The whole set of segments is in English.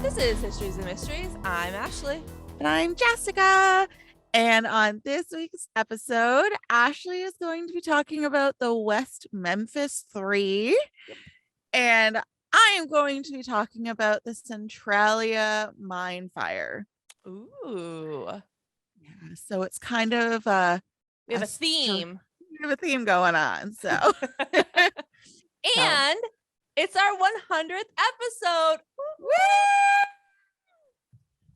This is Histories and Mysteries. I'm Ashley. And I'm Jessica. And on this week's episode, Ashley is going to be talking about the West Memphis Three. Yep. And I am going to be talking about the Centralia Mine Fire. Ooh. Yeah, so it's kind of we have a theme. We have a theme going on. So and it's our 100th episode. Woo!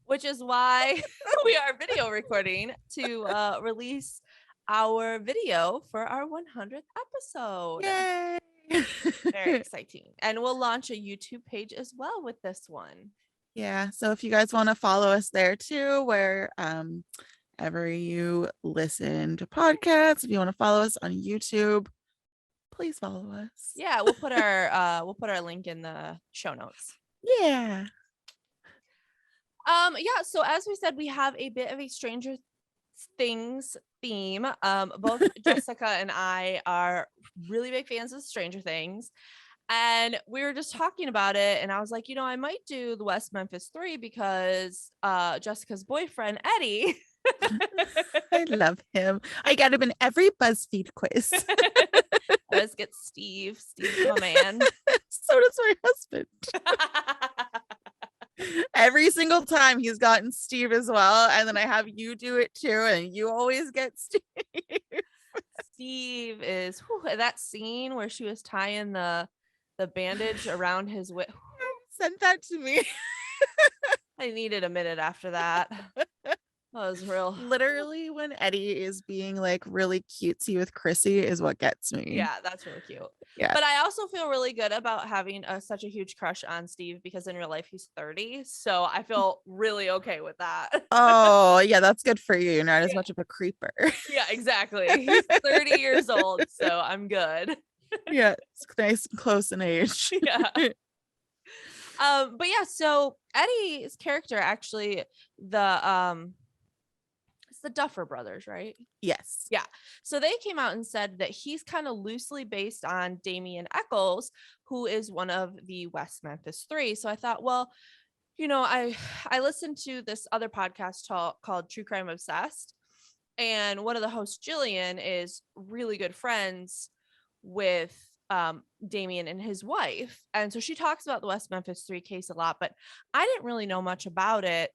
Which is why we are video recording to release our video for our 100th episode. Yay! Very exciting. And we'll launch a YouTube page as well with this one. Yeah. So if you guys want to follow us there too, where ever you listen to podcasts, if you want to follow us on YouTube, please follow us. Yeah, we'll put our link in the show notes. Yeah. Yeah, so as we said, we have a bit of a Stranger Things theme. Both Jessica and I are really big fans of Stranger Things, and we were just talking about it, and I was like, I might do the West Memphis Three because Jessica's boyfriend Eddie I love him. I get him in every BuzzFeed quiz. I always get Steve's my man. So does my husband. Every single time he's gotten Steve as well, and then I have you do it too, and you always get Steve. Steve is that scene where she was tying the bandage around his whip. Send that to me. I needed a minute after that. That was real. Literally, when Eddie is being like really cutesy with Chrissy is what gets me. Yeah, that's really cute. Yeah. But I also feel really good about having such a huge crush on Steve because in real life he's 30. So I feel really okay with that. Oh, yeah, that's good for you. You're not as much of a creeper. Yeah, exactly. He's 30 years old, so I'm good. Yeah, it's nice and close in age. Yeah. But yeah, so Eddie's character actually the Duffer brothers, right? Yes. Yeah. So they came out and said that he's kind of loosely based on Damien Echols, who is one of the West Memphis Three. So I thought, well, I listened to this other podcast called True Crime Obsessed, and one of the hosts, Jillian, is really good friends with Damien and his wife. And so she talks about the West Memphis Three case a lot, but I didn't really know much about it.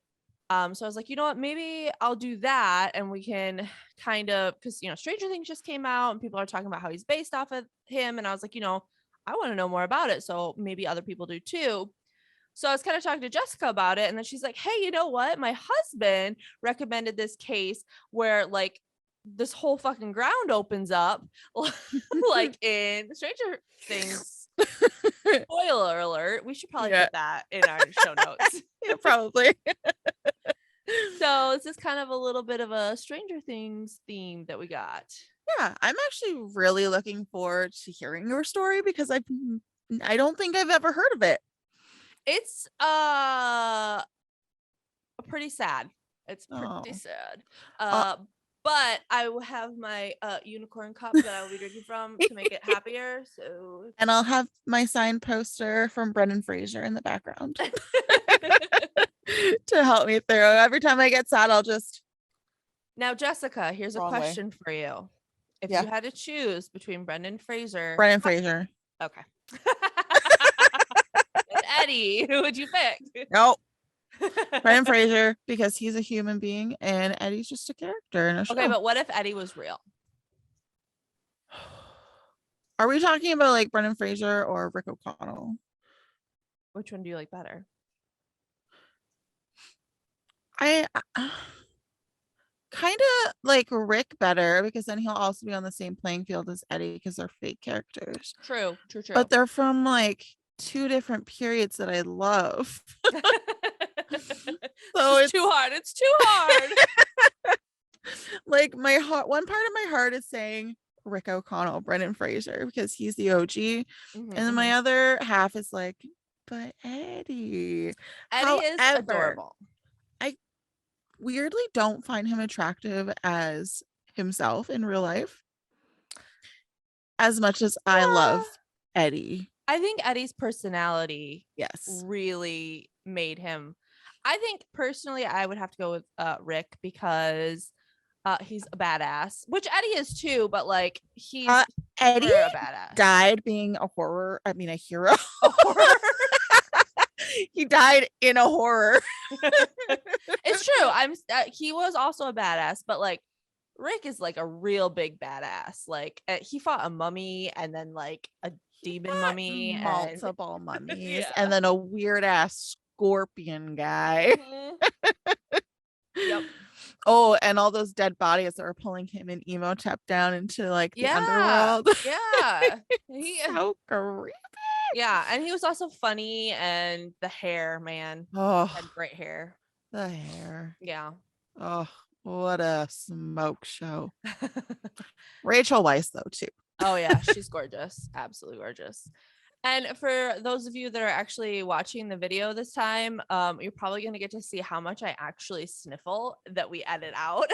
So I was like, you know what, maybe I'll do that and we can kind of, because, Stranger Things just came out and people are talking about how he's based off of him. And I was like, I want to know more about it. So maybe other people do too. So I was kind of talking to Jessica about it. And then she's like, hey, you know what? My husband recommended this case where like this whole fucking ground opens up like in Stranger Things. Spoiler alert. We should probably put that in our show notes. Yeah, probably. So this is kind of a little bit of a Stranger Things theme that we got. Yeah, I'm actually really looking forward to hearing your story because I don't think I've ever heard of it. It's pretty sad. It's pretty sad. But I will have my unicorn cup that I will be drinking from to make it happier. So, and I'll have my signed poster from Brendan Fraser in the background to help me through. Every time I get sad, I'll just. Now, Jessica, here's a question for you. If you had to choose between Brendan Fraser. Okay. And Eddie, who would you pick? Nope. Brendan Fraser, because he's a human being and Eddie's just a character in a show. Okay, but what if Eddie was real? Are we talking about like Brendan Fraser or Rick O'Connell? Which one do you like better? I kind of like Rick better because then he'll also be on the same playing field as Eddie because they're fake characters. True. But they're from like two different periods that I love. So it's too hard. It's too hard. Like my heart, one part of my heart is saying Rick O'Connell, Brendan Fraser, because he's the OG. And then my other half is like, but Eddie. Eddie is adorable. I weirdly don't find him attractive as himself in real life as much as I love Eddie. I think Eddie's personality yes really made him. I think personally I would have to go with Rick because he's a badass, which Eddie is too, but like he's Eddie super a badass. died being a hero. A horror. He died in a horror. It's true. He was also a badass, but like Rick is like a real big badass. Like he fought a mummy and then like a demon mummy and Multiple mummies, yeah. and then a weird ass scorpion guy. Yep. Oh, and all those dead bodies that were pulling him and Emotep down into like the underworld. Yeah. So creepy. Yeah, and he was also funny, and the hair, man. Oh, Had great hair. the hair. Yeah. Oh, what a smoke show. Rachel Weisz though too. Oh yeah, she's gorgeous. Absolutely gorgeous. And for those of you that are actually watching the video this time, you're probably going to get to see how much I actually sniffle that we edit out.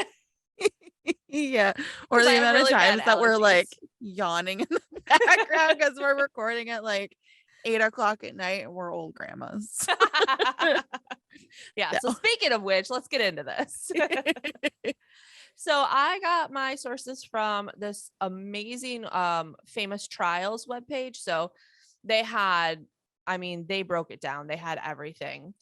Yeah, or the amount of times that we're like yawning in the background because we're recording at like 8 o'clock at night and we're old grandmas. Yeah. So speaking of which, let's get into this. So I got my sources from this amazing famous trials webpage. So they broke it down. They had everything.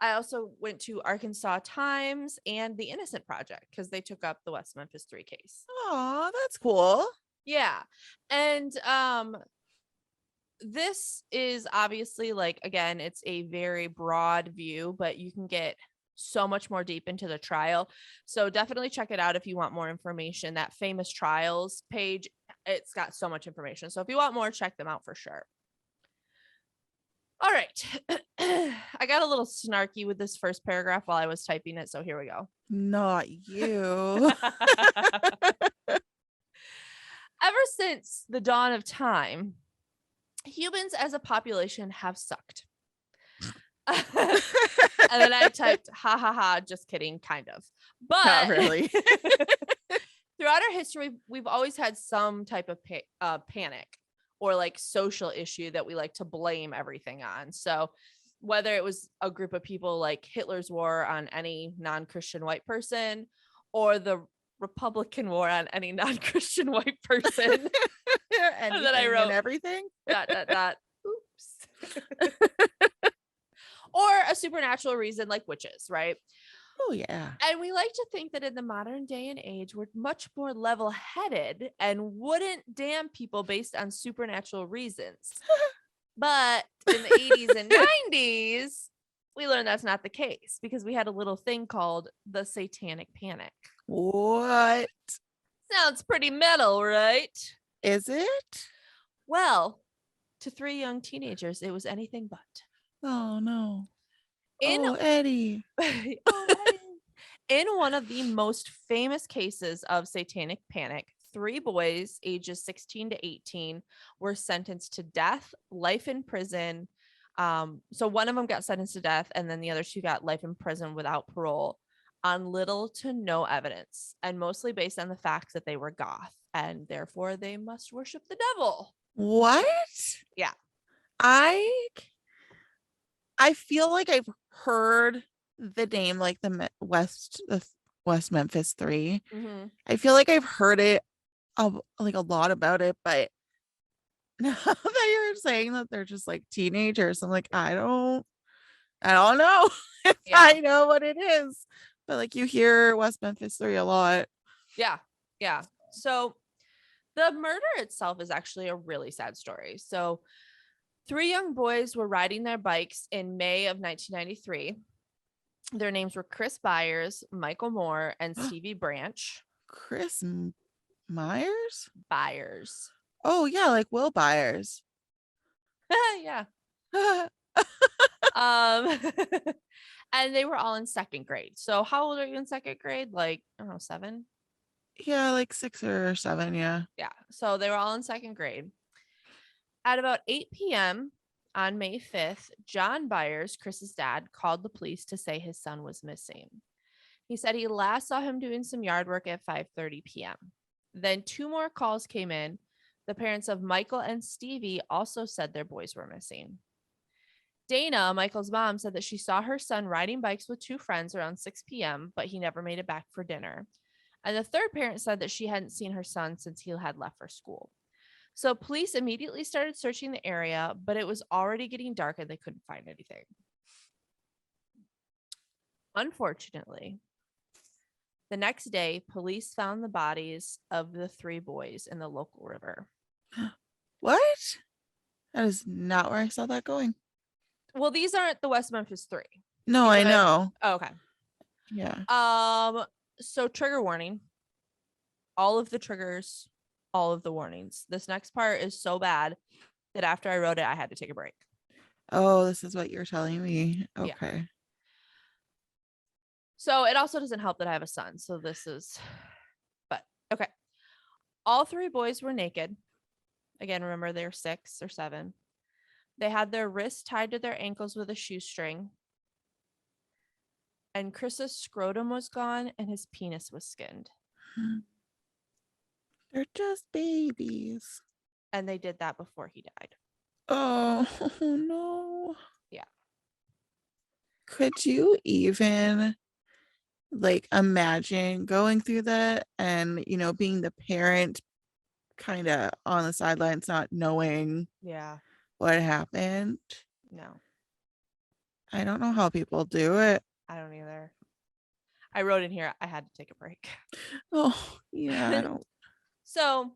I also went to Arkansas Times and the Innocent Project because they took up the West Memphis Three case. Oh, that's cool. Yeah. And this is obviously like, again, it's a very broad view, but you can get so much more deep into the trial. So definitely check it out if you want more information. That famous trials page, it's got so much information. So if you want more, check them out for sure. All right. I got a little snarky with this first paragraph while I was typing it. So here we go. Not you. Ever since the dawn of time, humans as a population have sucked. And then I typed, ha ha ha, just kidding, kind of. But not really. Throughout our history, we've always had some type of panic or like social issue that we like to blame everything on. So whether it was a group of people like Hitler's war on any non-Christian white person or the Republican war on any non-Christian white person. And then I wrote everything. ... Oops. Or a supernatural reason like witches, right? Oh, yeah. And we like to think that in the modern day and age, we're much more level-headed and wouldn't damn people based on supernatural reasons. But in the 80s and 90s, we learned that's not the case because we had a little thing called the Satanic Panic. What? Sounds pretty metal, right? Is it? Well, to 3 young teenagers, it was anything but. Oh, no. Eddie. In one of the most famous cases of Satanic Panic, 3 boys ages 16 to 18 were sentenced to death, life in prison. So one of them got sentenced to death, and then the other 2 got life in prison without parole on little to no evidence, and mostly based on the fact that they were goth, and therefore they must worship the devil. What? Yeah. I feel like I've heard the name, like the West Memphis Three. Mm-hmm. I feel like I've heard it like a lot about it, but now that you're saying that they're just like teenagers, I'm like, I don't know if I know what it is. But like you hear West Memphis Three a lot. Yeah. So the murder itself is actually a really sad story. So 3 young boys were riding their bikes in May of 1993. Their names were Chris Byers, Michael Moore, and Stevie Branch. Chris Myers? Byers. Oh, yeah, like Will Byers. Yeah. And they were all in 2nd grade. So how old are you in 2nd grade? Like, I don't know, 7? Yeah, like 6 or 7, yeah. Yeah. So they were all in 2nd grade. At about 8 p.m. on May 5th, John Byers, Chris's dad, called the police to say his son was missing. He said he last saw him doing some yard work at 5:30 p.m. Then 2 more calls came in. The parents of Michael and Stevie also said their boys were missing. Dana, Michael's mom, said that she saw her son riding bikes with 2 friends around 6 p.m., but he never made it back for dinner. And the third parent said that she hadn't seen her son since he had left for school. So police immediately started searching the area, but it was already getting dark and they couldn't find anything. Unfortunately, the next day, police found the bodies of the 3 boys in the local river. What? That is not where I saw that going. Well, these aren't the West Memphis Three. No, I know. Oh, okay. Yeah. So trigger warning. All of the triggers, all of the warnings. This next part is so bad that after I wrote it, I had to take a break. Oh, this is what you're telling me. Okay. Yeah. So it also doesn't help that I have a son. So this is, but okay. All 3 boys were naked. Again, remember they're 6 or 7. They had their wrists tied to their ankles with a shoestring. And Chris's scrotum was gone and his penis was skinned. They're just babies. And they did that before he died. Oh, no. Yeah. Could you even like imagine going through that and, you know, being the parent kind of on the sidelines, not knowing what happened? No. I don't know how people do it. I don't either. I wrote in here, I had to take a break. Oh, yeah, I don't. So,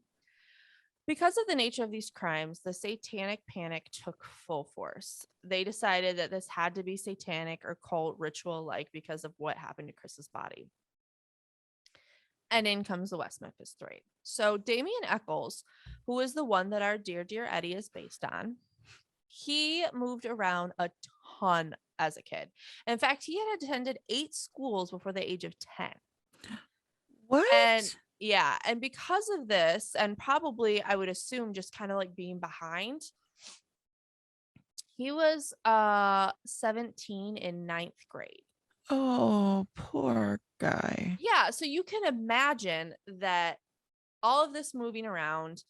because of the nature of these crimes, the Satanic Panic took full force. They decided that this had to be satanic or cult ritual like because of what happened to Chris's body. And in comes the West Memphis Three. So Damien Eccles, who is the one that our Dear Eddie is based on, he moved around a ton as a kid. In fact, he had attended 8 schools before the age of 10. What? And yeah, and because of this, and probably I would assume just kind of like being behind, he was 17 in 9th grade. Oh, poor guy. Yeah, so you can imagine that all of this moving around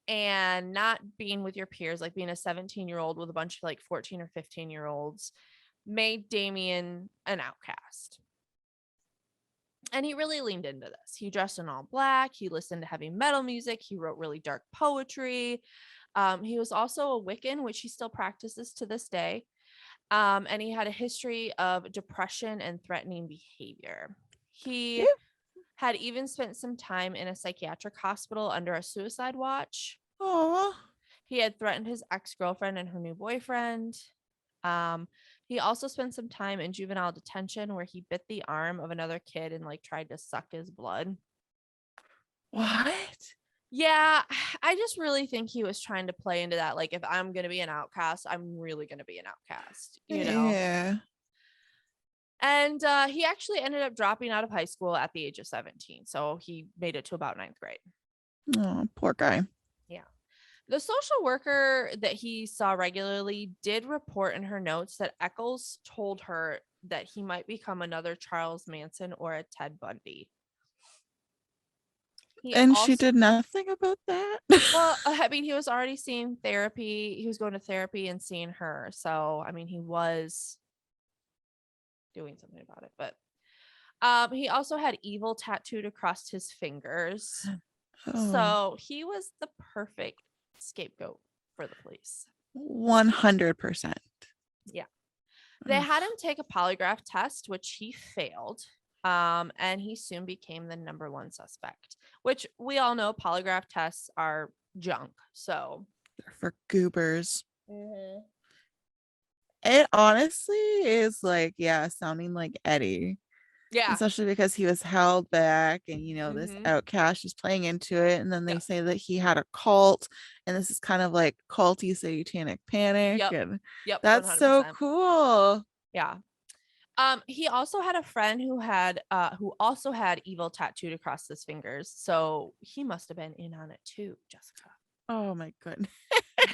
and not being with your peers, like being a 17-year-old with a bunch of like 14 or 15-year-olds, made Damien an outcast. And he really leaned into this. He dressed in all black. He listened to heavy metal music. He wrote really dark poetry. He was also a Wiccan, which he still practices to this day. And he had a history of depression and threatening behavior. He had even spent some time in a psychiatric hospital under a suicide watch. Oh. He had threatened his ex-girlfriend and her new boyfriend. He also spent some time in juvenile detention where he bit the arm of another kid and like tried to suck his blood. What? Yeah, I just really think he was trying to play into that. Like, if I'm going to be an outcast, I'm really going to be an outcast, you know? Yeah. And he actually ended up dropping out of high school at the age of 17. So he made it to about 9th grade. Oh, poor guy. Yeah. The social worker that he saw regularly did report in her notes that Eccles told her that he might become another Charles Manson or a Ted Bundy. She did nothing about that? Well, I mean, he was already seeing therapy. He was going to therapy and seeing her. So, I mean, he was doing something about it. But he also had evil tattooed across his fingers. Oh. So he was the perfect scapegoat for the police. 100%. Yeah. They had him take a polygraph test, which he failed. And he soon became the #1 suspect, which we all know polygraph tests are junk. So they're for goobers. Mm-hmm. It honestly is like, yeah, sounding like Eddie. Yeah. Especially because he was held back and, you know, this outcast is playing into it. And then they say that he had a cult and this is kind of like culty Satanic Panic. And that's 100%. So cool. Yeah. He also had a friend who also had evil tattooed across his fingers. So he must have been in on it too, Jessica. Oh my goodness.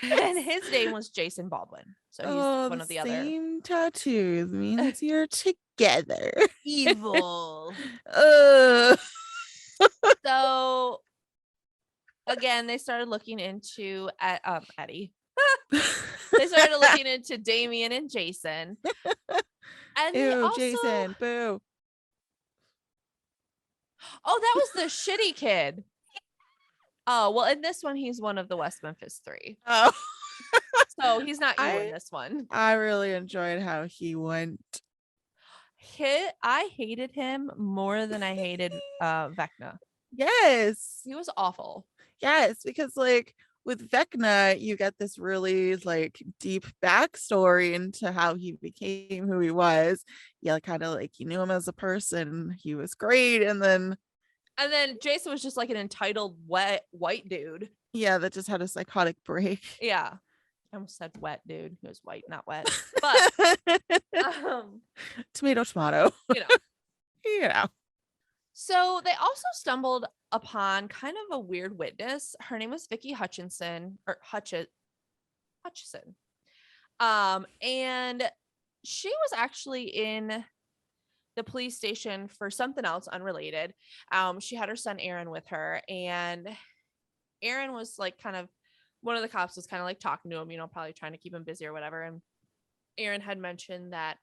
And his name was Jason Baldwin. So he's one of the other. Same tattoos means you're together. Evil. So again, they started looking into Eddie. They started looking into Damien and Jason. And they Ew, also, Jason, boo. oh, that was the shitty kid. Oh, well, in this one, he's one of the West Memphis Three. Oh, So he's not you in I this one. I really enjoyed how he went. I hated him more than I hated Vecna. Yes. He was awful. Yes, because like with Vecna, you get this really like deep backstory into how he became who he was. Yeah, kind of like you knew him as a person. He was great. And then Jason was just like an entitled wet white dude. yeah, that just had a psychotic break. Yeah. I almost said wet dude. He was white, not wet. But Tomato, tomato. you know. You know. So they also stumbled upon kind of a weird witness. Her name was Vicky Hutchinson or Hutchison. And she was actually in the police station for something else unrelated. She had her son Aaron with her, and Aaron was like kind of one of the cops was kind of like talking to him, probably trying to keep him busy or whatever. And Aaron had mentioned that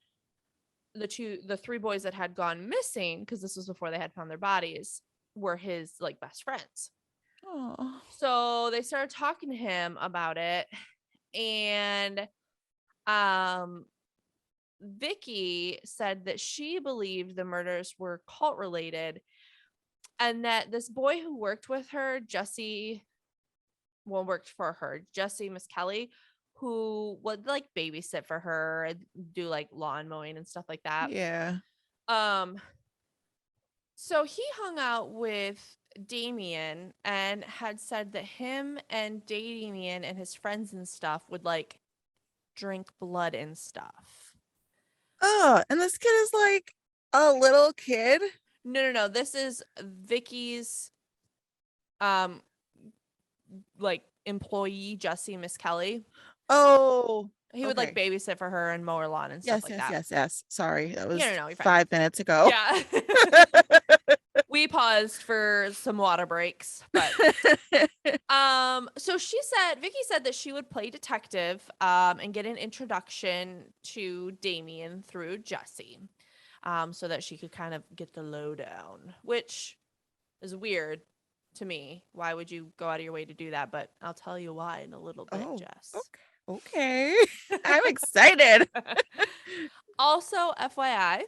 the three boys that had gone missing, because this was before they had found their bodies, were his like best friends. Oh. So they started talking to him about it, and Vicky said that she believed the murders were cult related, and that this boy who worked with her, worked for her, Jesse Miss Kelly, who would like babysit for her and do like lawn mowing and stuff like that. Yeah. So he hung out with Damien and had said that him and Damien and his friends and stuff would like drink blood and stuff. Oh, and this kid is like a little kid. No. This is Vicky's like employee, Jesse Miss Kelly. Oh, He would like babysit for her and mow her lawn and stuff like that. Yes. Sorry, that was No, you're fine. 5 minutes ago. Yeah. We paused for some water breaks, but so Vicky said that she would play detective and get an introduction to Damien through Jesse, so that she could kind of get the lowdown, which is weird to me. Why would you go out of your way to do that? But I'll tell you why in a little bit, Jess. Okay. I'm excited. Also, FYI,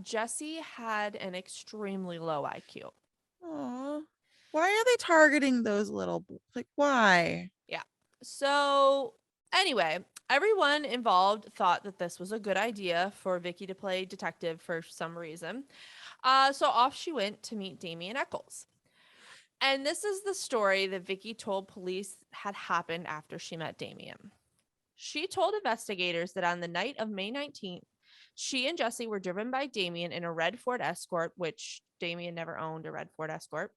Jesse had an extremely low IQ. Aw. Why are they targeting those little like why? Yeah. So anyway, everyone involved thought that this was a good idea for Vicky to play detective for some reason. So off she went to meet Damien Eccles. And this is the story that Vicky told police had happened after she met Damien. She told investigators that on the night of May 19th, she and Jesse were driven by Damien in a red Ford Escort, which Damien never owned a red Ford Escort,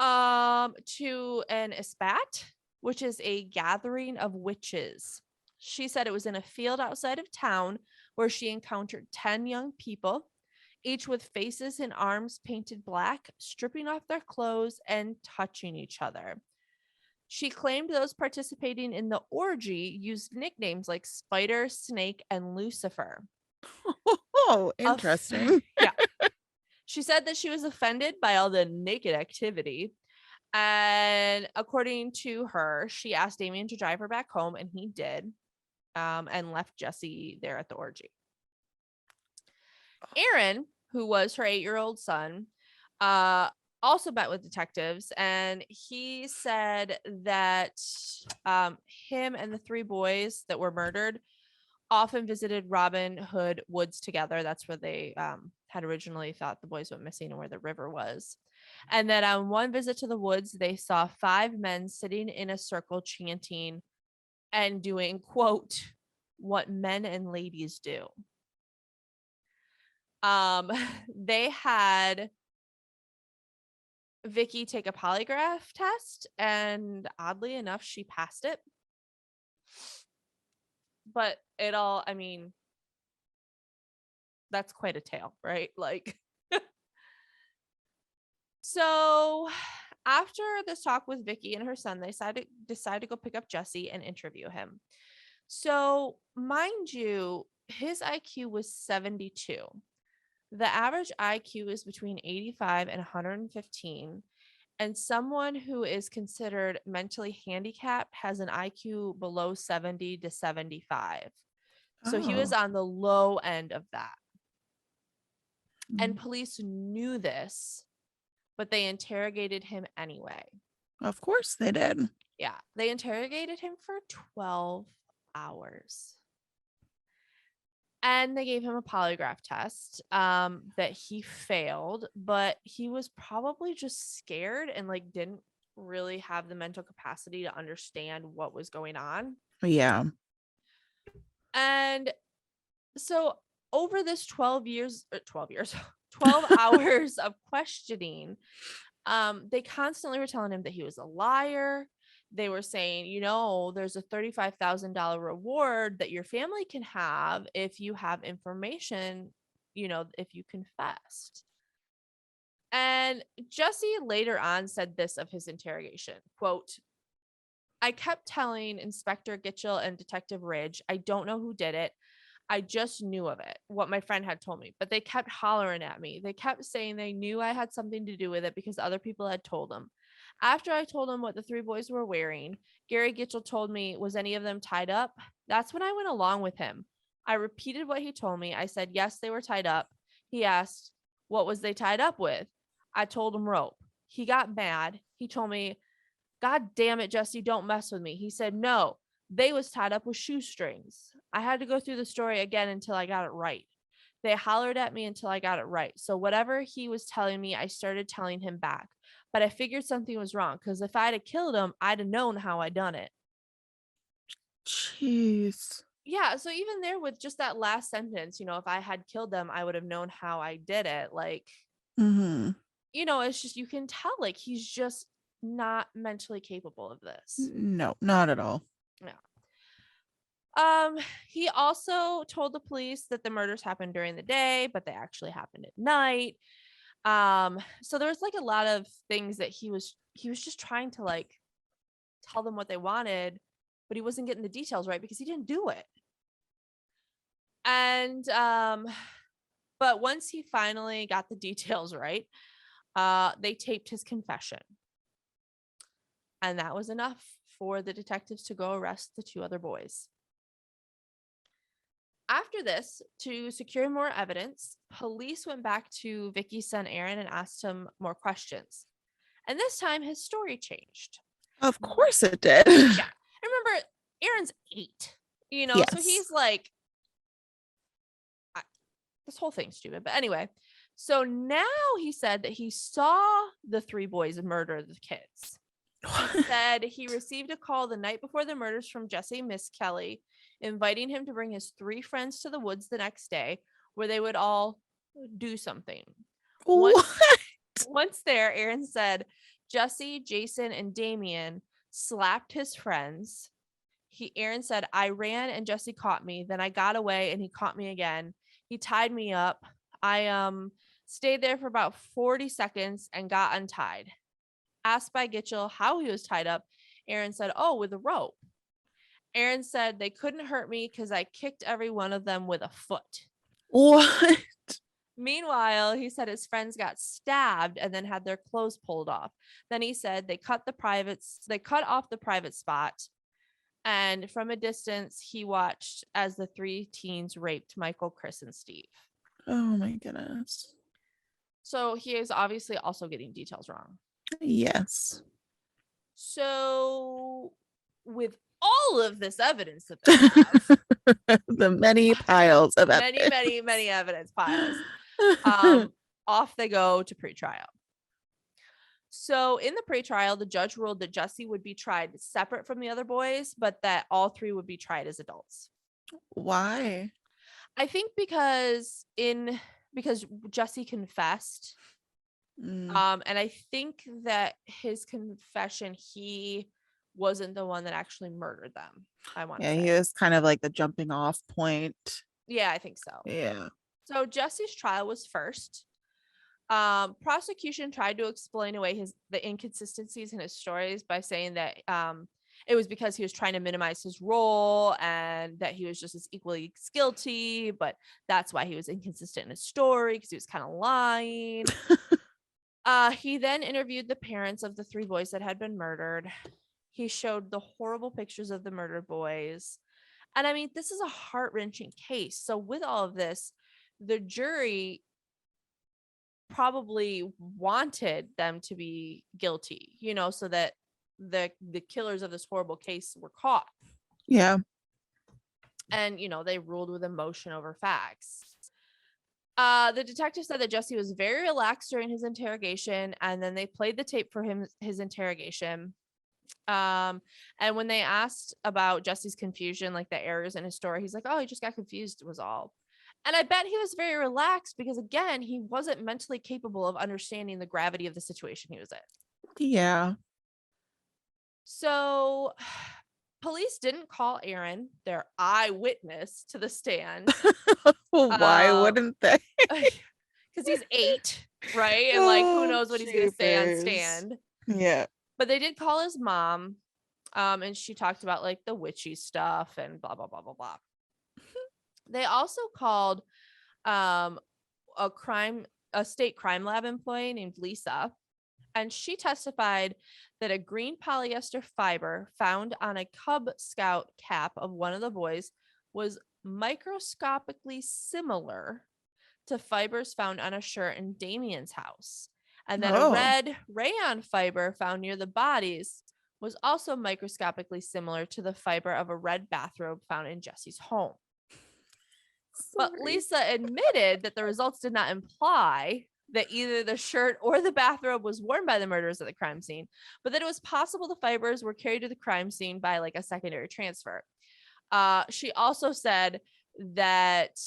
to an espat, which is a gathering of witches. She said it was in a field outside of town where she encountered 10 young people, each with faces and arms painted black, stripping off their clothes and touching each other. She claimed those participating in the orgy used nicknames like Spider, Snake, and Lucifer. Oh, interesting. Yeah. She said that she was offended by all the naked activity. And according to her, she asked Damien to drive her back home, and he did, and left Jesse there at the orgy. Aaron, who was her 8-year-old son, also met with detectives, and he said that him and the 3 boys that were murdered often visited Robin Hood Woods together. That's where they had originally thought the boys went missing and where the river was. And that on one visit to the woods, they saw 5 men sitting in a circle chanting and doing, quote, what men and ladies do. They had Vicky take a polygraph test, and oddly enough, she passed it. But that's quite a tale, right? Like, so After this talk with Vicky and her son, they decided to go pick up Jesse and interview him. So, mind you, his IQ was 72. The average IQ is between 85 and 115. And someone who is considered mentally handicapped has an IQ below 70 to 75. So he was Oh. on the low end of that. And Mm. police knew this, but they interrogated him anyway. Of course they did. Yeah, they interrogated him for 12 hours. And they gave him a polygraph test that he failed, but he was probably just scared and like didn't really have the mental capacity to understand what was going on. Yeah. And so over this 12 hours of questioning, they constantly were telling him that he was a liar. They were saying, there's a $35,000 reward that your family can have if you have information, if you confessed. And Jesse later on said this of his interrogation, quote, I kept telling Inspector Gitchell and Detective Ridge, I don't know who did it. I just knew of it, what my friend had told me, but they kept hollering at me. They kept saying they knew I had something to do with it because other people had told them. After I told them what the three boys were wearing, Gary Gitchell told me, was any of them tied up? That's when I went along with him. I repeated what he told me. I said, yes, they were tied up. He asked, what was they tied up with? I told him rope. He got mad. He told me, God damn it, Jesse, don't mess with me. He said, no, they was tied up with shoestrings. I had to go through the story again until I got it right. They hollered at me until I got it right. So whatever he was telling me, I started telling him back. But I figured something was wrong because if I'd have killed him, I'd have known how I done it. Jeez. Yeah, so even there with just that last sentence, if I had killed them, I would have known how I did it. Like, it's just, you can tell, like, he's just not mentally capable of this. No, not at all. Yeah. He also told the police that the murders happened during the day, but they actually happened at night. So there was like a lot of things that he was just trying to like tell them what they wanted, but he wasn't getting the details right because he didn't do it. And but once he finally got the details right, they taped his confession. And that was enough for the detectives to go arrest the two other boys. After this, to secure more evidence, police went back to Vicky's son Aaron and asked him more questions. And this time his story changed. Of course it did. Yeah. Remember, Aaron's 8, Yes. so he's like, this whole thing's stupid. But anyway, so now he said that he saw the three boys murder the kids. He said he received a call the night before the murders from Jesse Miss Kelly, inviting him to bring his 3 friends to the woods the next day where they would all do something. Once there, Aaron said Jesse, Jason, and Damien slapped his friends. Aaron said, I ran and Jesse caught me. Then I got away and he caught me again. He tied me up. I stayed there for about 40 seconds and got untied. Asked by Gitchell how he was tied up, Aaron said, oh, with a rope. Aaron said they couldn't hurt me because I kicked every one of them with a foot. What? Meanwhile, he said his friends got stabbed and then had their clothes pulled off. Then he said they cut off the private spot. And from a distance, he watched as the 3 teens raped Michael, Chris, and Steve. Oh my goodness. So he is obviously also getting details wrong. Yes. So with all of this evidence that they have, the many piles of evidence. many evidence piles, off they go to pretrial. So in the pretrial, the judge ruled that Jesse would be tried separate from the other boys, but that all 3 would be tried as adults. Why? I think because Jesse confessed. And I think that his confession, he wasn't the one that actually murdered them. I want to say. He was kind of like the jumping off point. Yeah, I think so. Yeah. So Jesse's trial was first. Prosecution tried to explain away the inconsistencies in his stories by saying that it was because he was trying to minimize his role and that he was just as equally guilty, but that's why he was inconsistent in his story, because he was kind of lying. He then interviewed the parents of the 3 boys that had been murdered. He showed the horrible pictures of the murdered boys. And I mean, this is a heart-wrenching case. So with all of this, the jury probably wanted them to be guilty, so that the killers of this horrible case were caught. Yeah. And, they ruled with emotion over facts. The detective said that Jesse was very relaxed during his interrogation, and then they played the tape for his interrogation. And when they asked about Jesse's confusion, like the errors in his story, he's like, oh, he just got confused was all. And I bet he was very relaxed because, again, he wasn't mentally capable of understanding the gravity of the situation he was in. Yeah. So police didn't call Aaron, their eyewitness, to the stand. Well, why wouldn't they? Because he's 8, right? And like, who knows what he's going to say on stand. Yeah. But they did call his mom. And she talked about like the witchy stuff and blah, blah, blah, blah, blah. They also called a state crime lab employee named Lisa, and she testified that a green polyester fiber found on a Cub Scout cap of one of the boys was microscopically similar to fibers found on a shirt in Damien's house, and then a red rayon fiber found near the bodies was also microscopically similar to the fiber of a red bathrobe found in Jesse's home. But Lisa admitted that the results did not imply that either the shirt or the bathrobe was worn by the murderers at the crime scene, but that it was possible the fibers were carried to the crime scene by like a secondary transfer. She also said that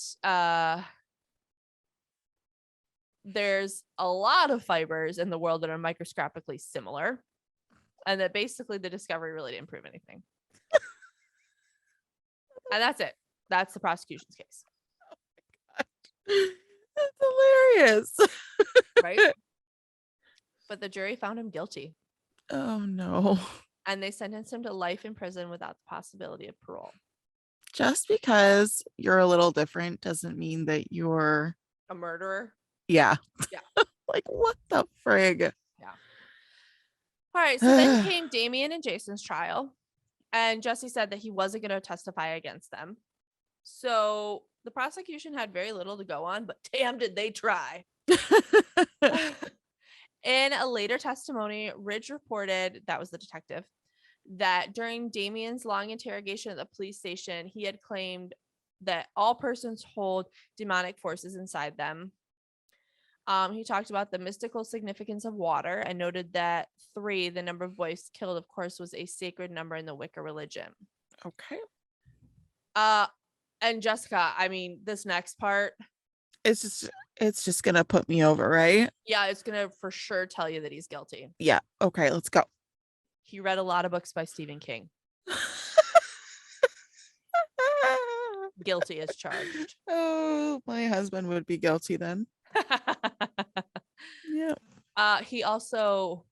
there's a lot of fibers in the world that are microscopically similar, and that basically the discovery really didn't prove anything. And that's it. That's the prosecution's case. That's hilarious. Right? But the jury found him guilty. Oh, no. And they sentenced him to life in prison without the possibility of parole. Just because you're a little different doesn't mean that you're a murderer. Yeah. Yeah. Like, what the frig? Yeah. All right. So then came Damien and Jason's trial. And Jesse said that he wasn't going to testify against them. So the prosecution had very little to go on, but damn, did they try. In a later testimony, Ridge reported, that was the detective, that during Damien's long interrogation at the police station, he had claimed that all persons hold demonic forces inside them. He talked about the mystical significance of water and noted that 3, the number of boys killed, of course, was a sacred number in the Wicca religion. Okay. And Jessica, I mean, this next part, it's just gonna put me over, right? Yeah, it's gonna for sure tell you that he's guilty. Yeah. Okay, let's go. He read a lot of books by Stephen King. Guilty as charged. Oh, my husband would be guilty then. Yeah. He also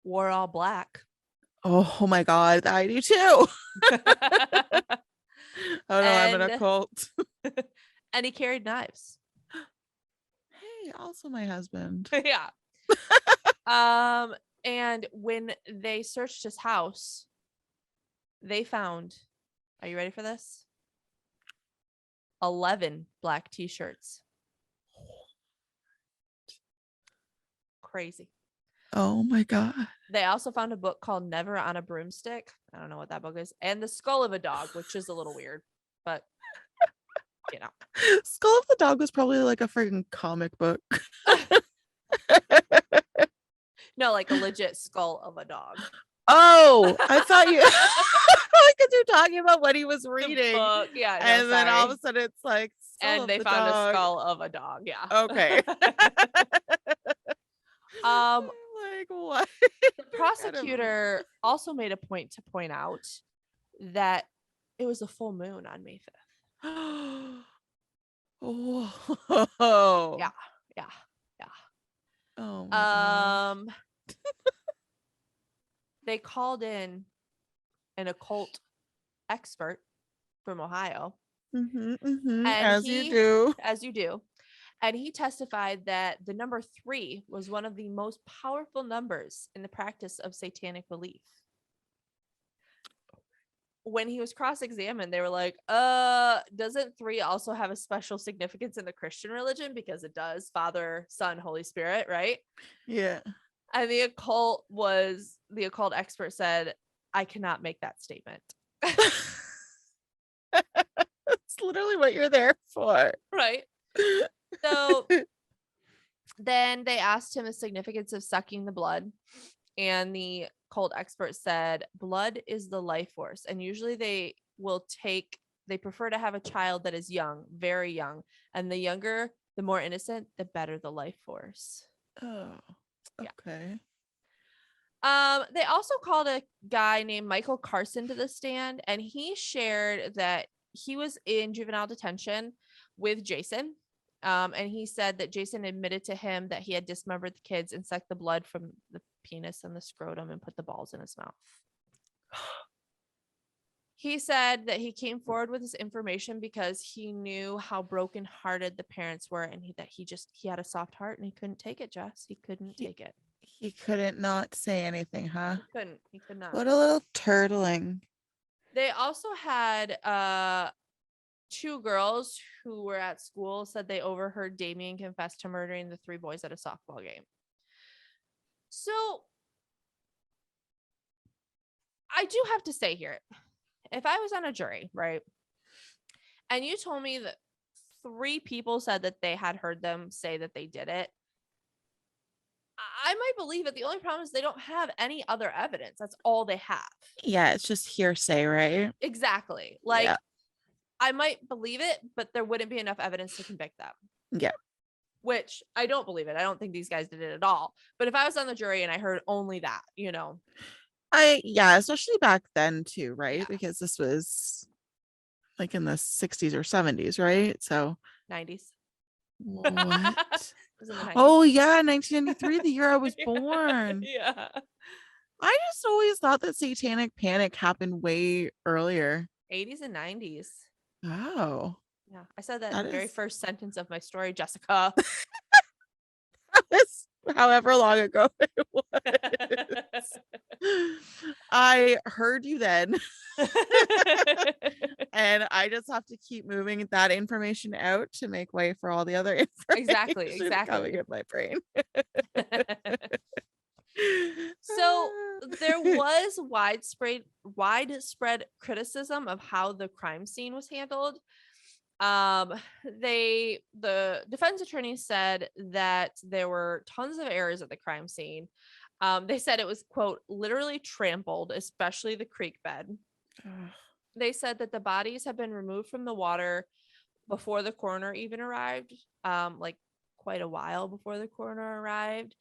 wore all black. Oh my God, I do too. Oh no, I'm in a cult. And he carried knives. Hey, also my husband. Yeah. And when they searched his house, they found, are you ready for this? 11 black t-shirts. Crazy. Oh my God. They also found a book called Never on a Broomstick. I don't know what that book is. And The Skull of a Dog, which is a little weird, but you know. Skull of the Dog was probably like a freaking comic book. No, like a legit skull of a dog. Oh, I thought you because you're talking about what he was reading. Yeah. No, and then all of a sudden it's like, and they found a skull of a dog. Yeah. Okay. Like what? The prosecutor also made a point to point out that it was a full moon on May 5th. Oh. Yeah. Oh my gosh. They called in an occult expert from Ohio, and As you do. as you do, and he testified that the number 3 was one of the most powerful numbers in the practice of satanic belief. When he was cross-examined, they were like, doesn't 3 also have a special significance in the Christian religion? Because it does. Father, Son, Holy Spirit, right? Yeah. And the occult expert said, I cannot make that statement. That's literally what you're there for. Right. So then they asked him the significance of sucking the blood. And the cult expert said, blood is the life force. And usually they prefer to have a child that is young, very young. And the younger, the more innocent, the better the life force. Oh, okay. They also called a guy named Michael Carson to the stand, and he shared that he was in juvenile detention with Jason. And he said that Jason admitted to him that he had dismembered the kids and sucked the blood from the penis and the scrotum and put the balls in his mouth. He said that he came forward with this information because he knew how brokenhearted the parents were, and that he had a soft heart and he couldn't take it, Jess. He couldn't take it. He couldn't not say anything, huh? He could not. What a little turtling. They also had 2 girls who were at school said they overheard Damien confess to murdering the 3 boys at a softball game. So I do have to say here, if I was on a jury, right, and you told me that 3 people said that they had heard them say that they did it, I might believe it. The only problem is they don't have any other evidence. That's all they have. Yeah, it's just hearsay, right? Exactly. Like, yeah. I might believe it, but there wouldn't be enough evidence to convict them. Yeah. Which I don't believe it. I don't think these guys did it at all. But if I was on the jury and I heard only that, especially back then too, right? Yeah. Because this was like in the 60s or 70s, right? So 90s. What? Oh yeah, 1993, the year I was born. Yeah. I just always thought that Satanic Panic happened way earlier. 80s and 90s. Oh. Yeah. I said that in the very first sentence of my story, Jessica. That was however long ago it was. I heard you then. And I just have to keep moving that information out to make way for all the other information exactly coming in my brain. So there was widespread criticism of how the crime scene was handled. The defense attorney said that there were tons of errors at the crime scene. They said it was, quote, literally trampled, especially the creek bed. They said that the bodies had been removed from the water before the coroner even arrived, like quite a while before the coroner arrived.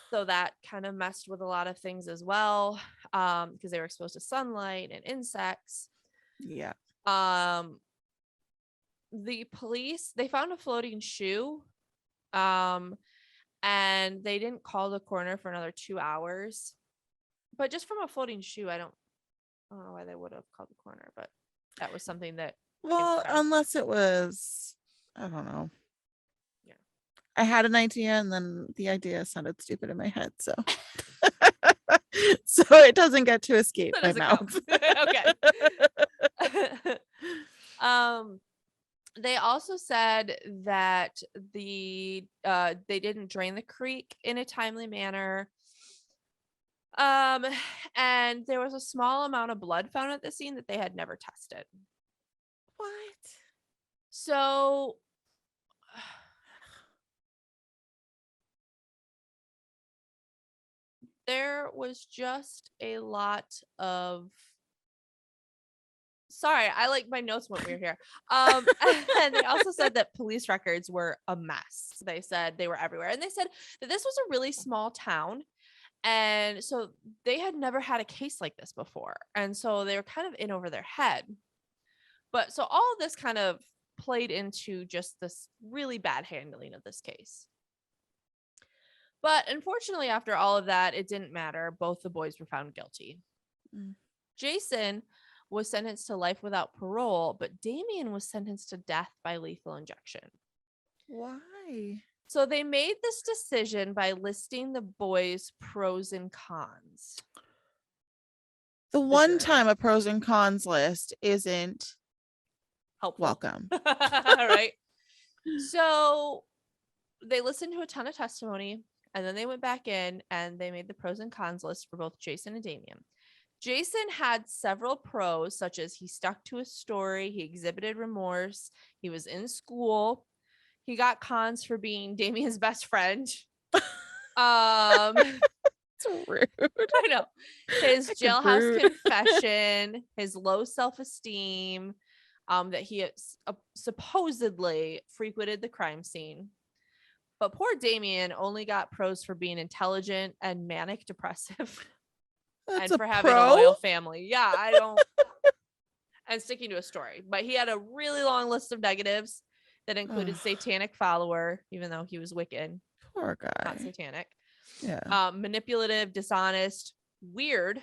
So that kind of messed with a lot of things as well, because they were exposed to sunlight and insects. Yeah. The police, they found a floating shoe, and they didn't call the coroner for another 2 hours. But just from a floating shoe, I don't know why they would have called the coroner, but that was something that. Well, unless it was, I don't know. Yeah. I had an idea and then the idea sounded stupid in my head, so so it doesn't get to escape my mouth. Okay. They also said that they didn't drain the creek in a timely manner. And there was a small amount of blood found at the scene that they had never tested. What? So there was just a lot of. Sorry, my notes went weird here. And they also said that police records were a mess. They said they were everywhere. And they said that this was a really small town. And so they had never had a case like this before. And so they were kind of in over their head. But so all of this kind of played into just this really bad handling of this case. But unfortunately, after all of that, it didn't matter. Both the boys were found guilty. Mm. Jason was sentenced to life without parole, but Damien was sentenced to death by lethal injection. Why? So they made this decision by listing the boys' pros and cons. The one time a pros and cons list isn't helpful. Welcome. Right. So they listened to a ton of testimony, and then they went back in and they made the pros and cons list for both Jason and Damien. Jason had several pros, such as he stuck to his story, he exhibited remorse, he was in school, he got cons for being Damien's best friend. So rude. I know. His jailhouse confession, his low self-esteem, that he supposedly frequented the crime scene. But poor Damien only got pros for being intelligent and manic depressive. That's and for having a loyal family. Yeah, I don't. And sticking to a story. But he had a really long list of negatives that included satanic follower, even though he was Wiccan. Poor guy. Not satanic. Yeah. Manipulative, dishonest, weird.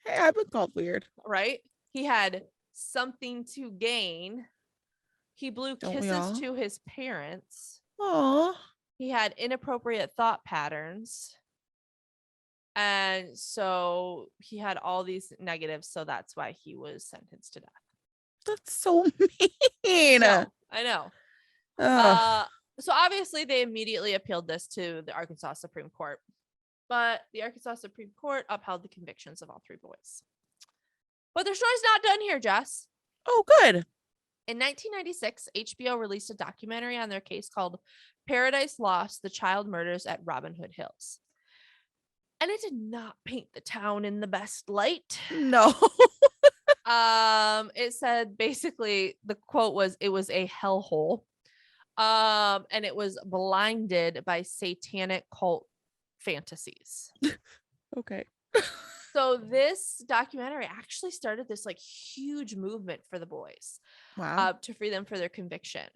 Hey, I've been called weird. Right? He had something to gain. He blew kisses to his parents. Aww. He had inappropriate thought patterns. And so he had all these negatives. So that's why he was sentenced to death. That's so mean. I know. So obviously they immediately appealed this to the Arkansas Supreme Court. But the Arkansas Supreme Court upheld the convictions of all three boys. But their story's not done here, Jess. Oh, good. In 1996, HBO released a documentary on their case called Paradise Lost: The Child Murders at Robin Hood Hills. And it did not paint the town in the best light. No. It said basically the quote was, it was a hellhole. And it was blinded by satanic cult fantasies. Okay. So this documentary actually started this like huge movement for the boys. Wow. To free them for their conviction.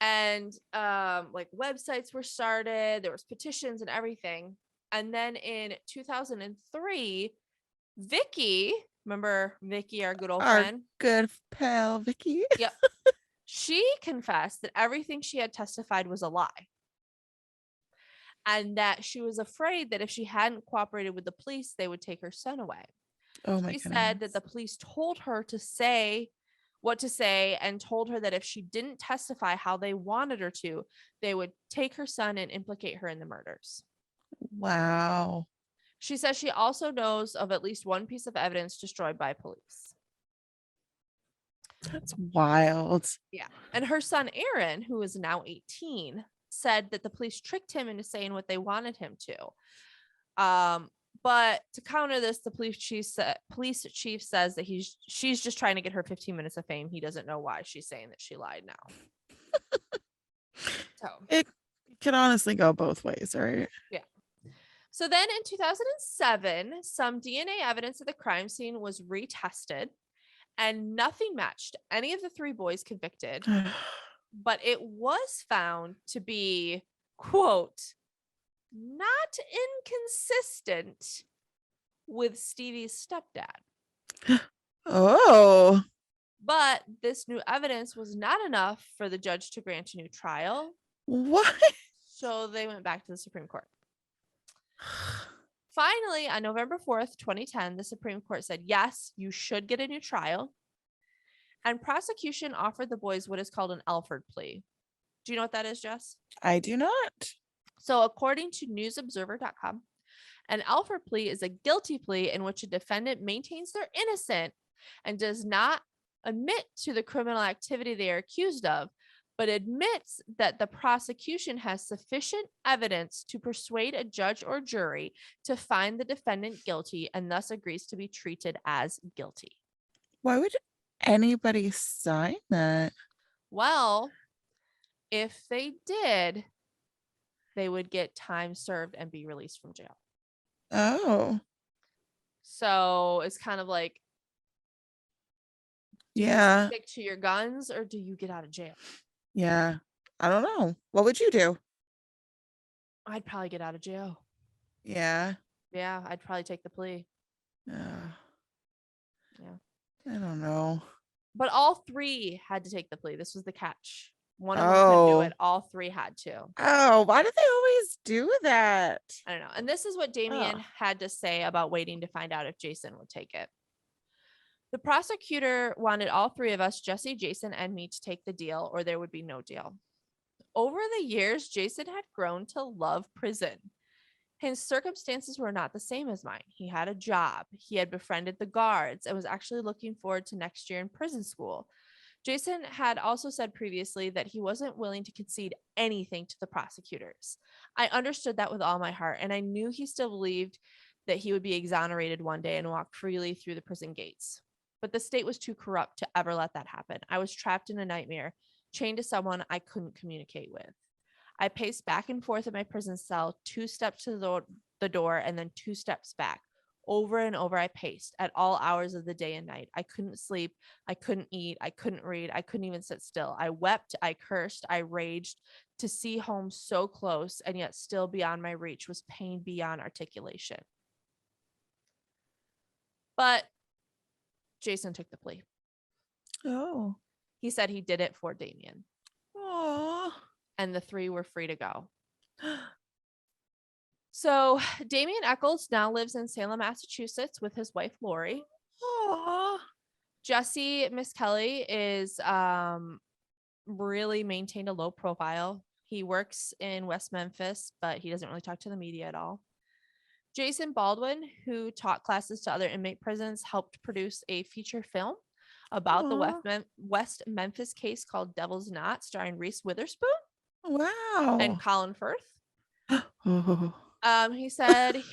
And like websites were started, there was petitions and everything. And then in 2003, Vicky, remember Vicky, our good old friend? Good pal, Vicky. Yep. She confessed that everything she had testified was a lie. And that she was afraid that if she hadn't cooperated with the police, they would take her son away. Oh my She goodness. said that the police told her to say what to say and told her that if she didn't testify how they wanted her to, they would take her son and implicate her in the murders. Wow. She says she also knows of at least one piece of evidence destroyed by police. That's wild. Yeah. And her son, Aaron, who is now 18, said that the police tricked him into saying what they wanted him to. But to counter this, the police chief says that she's just trying to get her 15 minutes of fame. He doesn't know why she's saying that she lied now. So it can honestly go both ways, right? Yeah. So then in 2007, some DNA evidence at the crime scene was retested and nothing matched any of the three boys convicted. But it was found to be, quote, not inconsistent with Stevie's stepdad. Oh. But this new evidence was not enough for the judge to grant a new trial. What? So they went back to the Supreme Court. Finally, on November 4th, 2010, the Supreme Court said, yes, you should get a new trial. And prosecution offered the boys what is called an Alford plea. Do you know what that is, Jess? I do not. So according to newsobserver.com, an Alford plea is a guilty plea in which a defendant maintains they're innocent and does not admit to the criminal activity they are accused of, but admits that the prosecution has sufficient evidence to persuade a judge or jury to find the defendant guilty and thus agrees to be treated as guilty. Why would anybody sign that? Well, if they did, they would get time served and be released from jail. Oh. So it's kind of like, yeah, stick to your guns or do you get out of jail? Yeah. I don't know. What would you do? I'd probably get out of jail. Yeah. Yeah, I'd probably take the plea. Yeah. Yeah. I don't know. But all three had to take the plea. This was the catch. One of them couldn't do Oh. it. All three had to. Oh, why do they always do that? I don't know. And this is what Damien Oh. had to say about waiting to find out if Jason would take it. The prosecutor wanted all three of us, Jesse, Jason, and me, to take the deal, or there would be no deal. Over the years, Jason had grown to love prison. His circumstances were not the same as mine. He had a job, he had befriended the guards, and was actually looking forward to next year in prison school. Jason had also said previously that he wasn't willing to concede anything to the prosecutors. I understood that with all my heart, and I knew he still believed that he would be exonerated one day and walk freely through the prison gates. But the state was too corrupt to ever let that happen. I was trapped in a nightmare, chained to someone I couldn't communicate with. I paced back and forth in my prison cell, 2 steps to the door and then 2 steps back. Over and over, I paced at all hours of the day and night. I couldn't sleep. I couldn't eat. I couldn't read. I couldn't even sit still. I wept. I cursed. I raged. To see home so close and yet still beyond my reach was pain beyond articulation. But Jason took the plea. Oh. He said he did it for Damien. Oh. And the 3 were free to go. So Damien Eccles now lives in Salem, Massachusetts with his wife, Lori. Oh. Jesse Miss Kelly is really maintained a low profile. He works in West Memphis, but he doesn't really talk to the media at all. Jason Baldwin, who taught classes to other inmate prisons, helped produce a feature film about the West Memphis case called Devil's Knot, starring Reese Witherspoon and Wow. Colin Firth. Oh. He said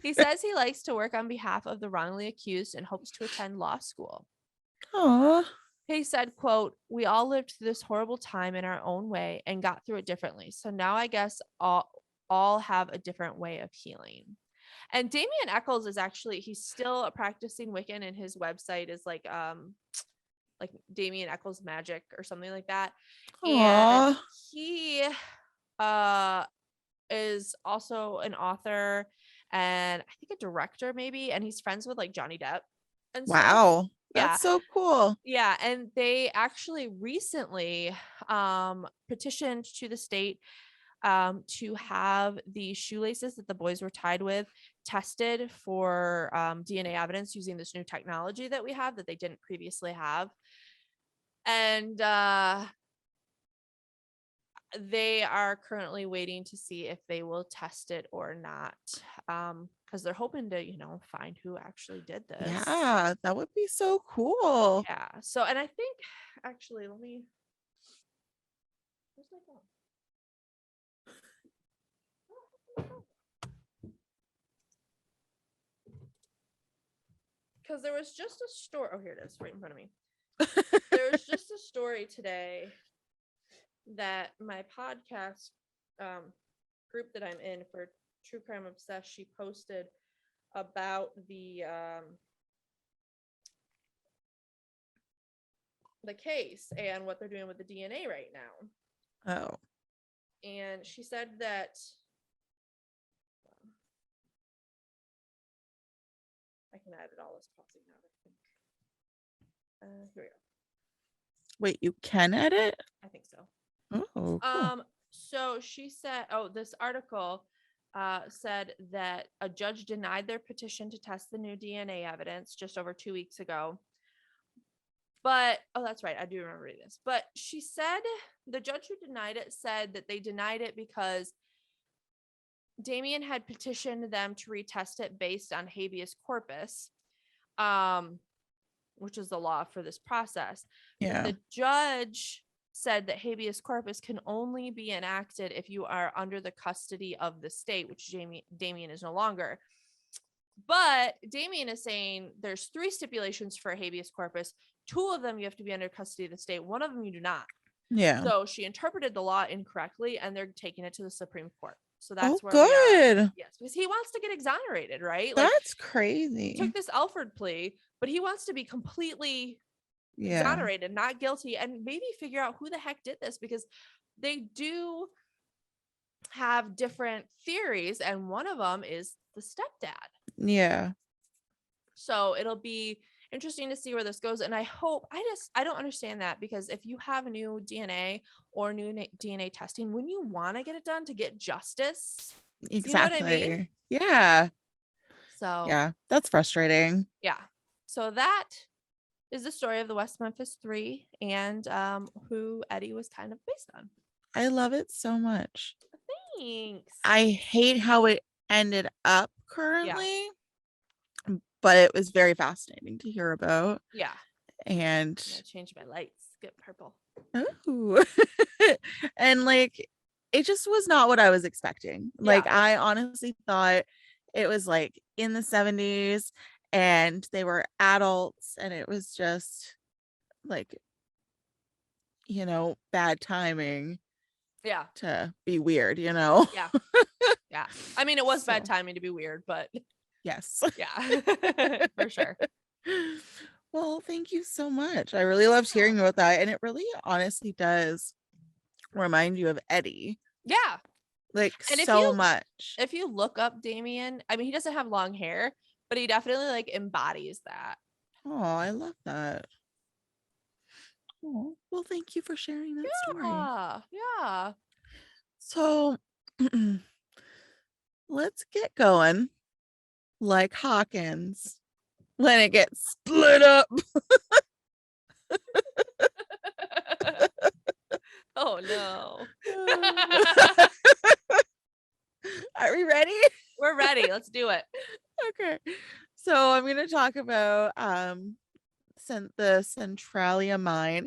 he says he likes to work on behalf of the wrongly accused and hopes to attend law school. Oh. He said, quote, "We all lived through this horrible time in our own way and got through it differently. So now I guess all have a different way of healing." And Damien Eccles is actually, he's still a practicing Wiccan, and his website is like Damien Eccles Magic or something like that. And he is also an author and I think a director maybe, and he's friends with like Johnny Depp and stuff. Wow. Yeah. That's so cool. Yeah, and they actually recently petitioned to the state to have the shoelaces that the boys were tied with tested for DNA evidence using this new technology that we have that they didn't previously have. And they are currently waiting to see if they will test it or not, because they're hoping to, find who actually did this. Yeah, that would be so cool. Yeah. So, and I think actually, where's my phone? Because there was just a story. Oh, here it is, right in front of me. There was just a story today that my podcast group that I'm in for True Crime Obsessed, she posted about the case and what they're doing with the DNA right now. Oh. And she said that I can edit all this pausing now, I think. Here we go. Wait, you can edit? I think so. Oh, cool. So she said, this article said that a judge denied their petition to test the new DNA evidence just over 2 weeks ago. But, that's right, I do remember reading this. But she said the judge who denied it said that they denied it because Damien had petitioned them to retest it based on habeas corpus, which is the law for this process. Yeah. But the judge said that habeas corpus can only be enacted if you are under the custody of the state, which Damien is no longer. But Damien is saying there's 3 stipulations for habeas corpus. 2 of them you have to be under custody of the state. 1 of them you do not. Yeah. So she interpreted the law incorrectly, and they're taking it to the Supreme Court. So that's where good. we are. Yes, because he wants to get exonerated, right? That's crazy. He took this Alford plea, but he wants to be completely exonerated, not guilty, and maybe figure out who the heck did this, because they do have different theories, and one of them is the stepdad. Yeah. So it'll be interesting to see where this goes. And I hope, I don't understand that, because if you have new DNA or new DNA testing, when you want to get it done to get justice, you know what I mean? Exactly. Yeah. So Yeah. That's frustrating. yeah. So that is the story of the West Memphis Three, and who Eddie was kind of based on. I love it so much. Thanks. I hate how it ended up Yeah. currently, but it was very fascinating to hear about. Yeah. And I'm gonna change my lights. Get purple. ooh. And like it just was not what I was expecting. Like Yeah. I honestly thought it was like in the 70s and they were adults and it was just like, you know, bad timing Yeah. to be weird, you know? Yeah. Yeah. I mean, it was bad So, timing to be weird, but yes. yeah, for sure. Well, thank you so much. I really loved hearing about that. And it really honestly does remind you of Eddie. Yeah. Like And so much. if you look up Damien, I mean, he doesn't have long hair, but he definitely like embodies that. Oh, I love that. Oh, well, thank you for sharing that story. Yeah. Yeah. So let's get going like Hawkins when it gets split up. Oh no. Are we ready? We're ready. Let's do it. Okay. So I'm going to talk about the Centralia Mine.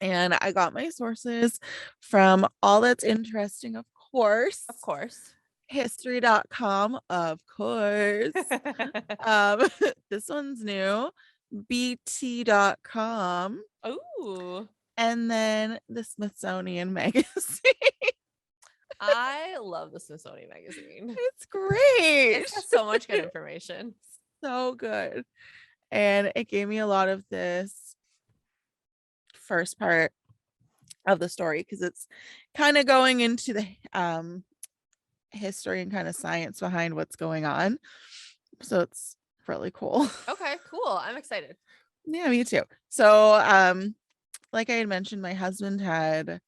And I got my sources from All That's Interesting, of course. Of course. History.com, of course. This one's new. BT.com. Ooh. And then the Smithsonian Magazine. I love the Smithsonian Magazine. It's great. It's got so much good information. So good. And it gave me a lot of this first part of the story because it's kind of going into the history and kind of science behind what's going on. So it's really cool. Okay, cool. I'm excited. Yeah, me too. So like I had mentioned, my husband had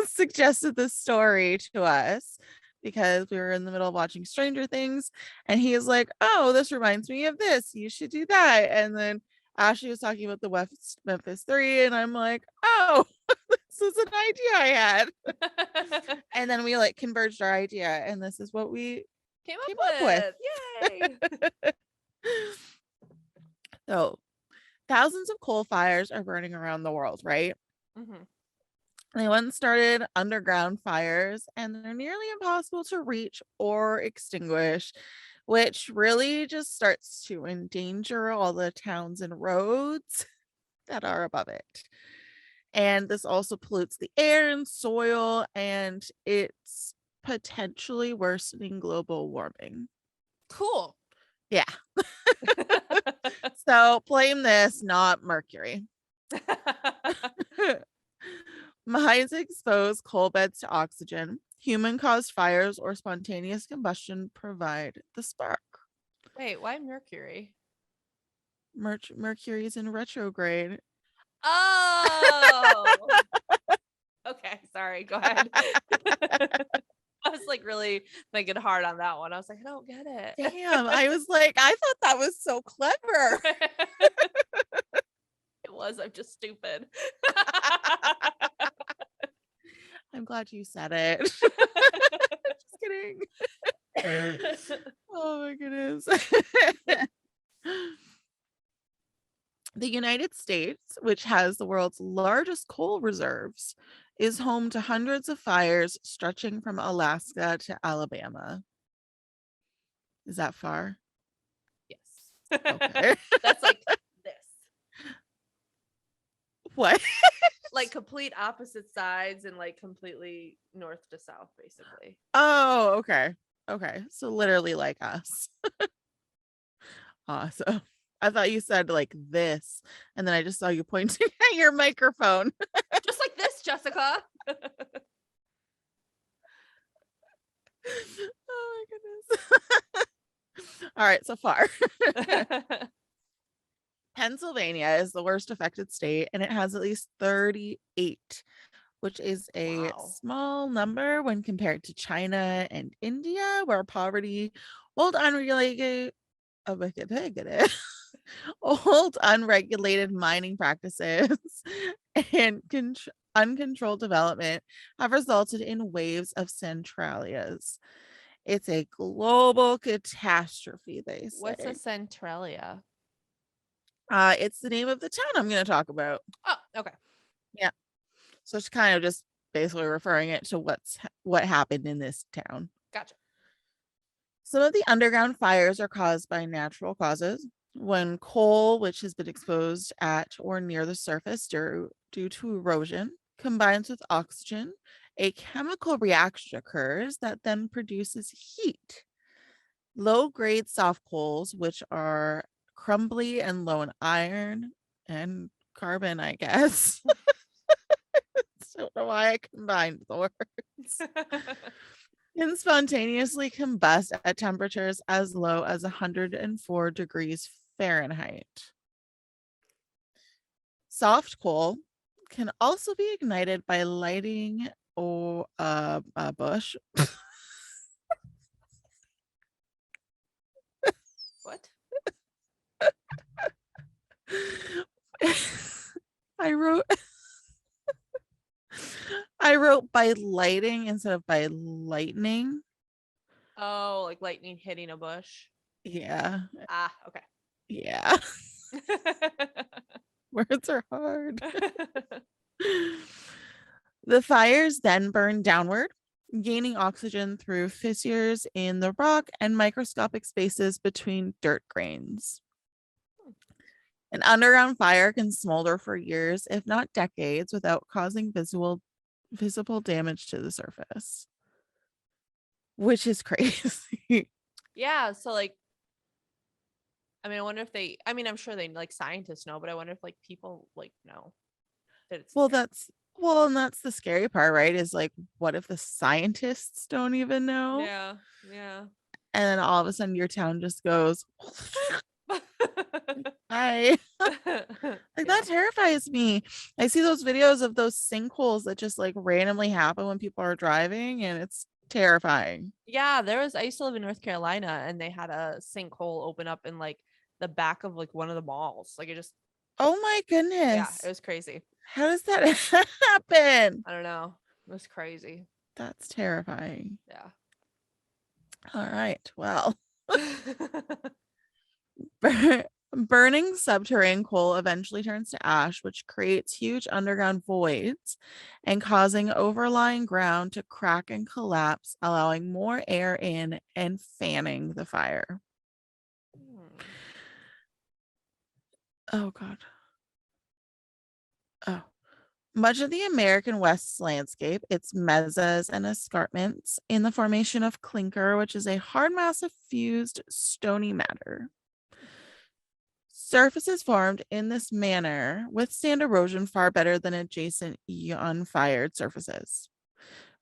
suggested this story to us because we were in the middle of watching Stranger Things and he is like, oh, this reminds me of this, you should do that. And then Ashley was talking about the West Memphis Three and I'm like, oh, this is an idea I had. And then we like converged our idea and this is what we came up with. Yay. So thousands of coal fires are burning around the world, right? Mm-hmm. They once started underground fires and they're nearly impossible to reach or extinguish, which really just starts to endanger all the towns and roads that are above it. And this also pollutes the air and soil, and it's potentially worsening global warming. Cool. Yeah. So blame this, not mercury. Mines expose coal beds to oxygen. Human-caused fires or spontaneous combustion provide the spark. Wait, why Mercury? Mercury's in retrograde. Oh. Okay, sorry. Go ahead. I was like really thinking hard on that one. I was like, I don't get it. Damn, I was like, I thought that was so clever. It was. I'm just stupid. I'm glad you said it. Just kidding. Oh my goodness. The United States, which has the world's largest coal reserves, is home to hundreds of fires stretching from Alaska to Alabama. Is that far? Yes. Okay. That's like this. What? Like complete opposite sides and like completely north to south, basically. Oh, okay. Okay. So literally like us. Awesome. I thought you said like this, and then I just saw you pointing at your microphone. Just like this, Jessica. Oh my goodness. All right, so far. Pennsylvania is the worst affected state, and it has at least 38, which is a Wow. small number when compared to China and India, where poverty, old unregulated, oh my goodness, old unregulated mining practices and uncontrolled development have resulted in waves of Centralias. It's a global catastrophe, they What's a say. Centralia? It's the name of the town I'm going to talk about. Oh, okay. Yeah. So it's kind of just basically referring it to what happened in this town. Gotcha. Some of the underground fires are caused by natural causes. When coal, which has been exposed at or near the surface due to erosion, combines with oxygen, a chemical reaction occurs that then produces heat. Low grade soft coals, which are crumbly and low in iron and carbon, I guess. Don't know why I combined the words. Can spontaneously combust at temperatures as low as 104 degrees Fahrenheit. Soft coal can also be ignited by lighting or a bush. What? I wrote I wrote by lighting instead of by lightning. Oh, like lightning hitting a bush. Yeah. Ah, okay. Yeah. Words are hard. The fires then burn downward, gaining oxygen through fissures in the rock and microscopic spaces between dirt grains. An underground fire can smolder for years, if not decades, without causing visible damage to the surface, which is crazy. Yeah, so like I mean, I wonder if I'm sure they like scientists know, but I wonder if like people like know that it's Well, there. and that's the scary part, right? Is like, what if the scientists don't even know? Yeah, yeah. And then all of a sudden your town just goes, hi. Like Yeah. that terrifies me. I see those videos of those sinkholes that just like randomly happen when people are driving, and it's terrifying. Yeah, I used to live in North Carolina and they had a sinkhole open up in like the back of like one of the malls. Like it just Oh my yeah, it goodness. was crazy. How does that happen? I don't know. It was crazy. That's terrifying. Yeah. All right. Well, burning subterranean coal eventually turns to ash, which creates huge underground voids and causing overlying ground to crack and collapse, allowing more air in and fanning the fire. Hmm. Oh, God. Oh. Much of the American West's landscape, its mesas and escarpments, in the formation of clinker, which is a hard mass of fused stony matter. Surfaces formed in this manner withstand erosion far better than adjacent unfired surfaces,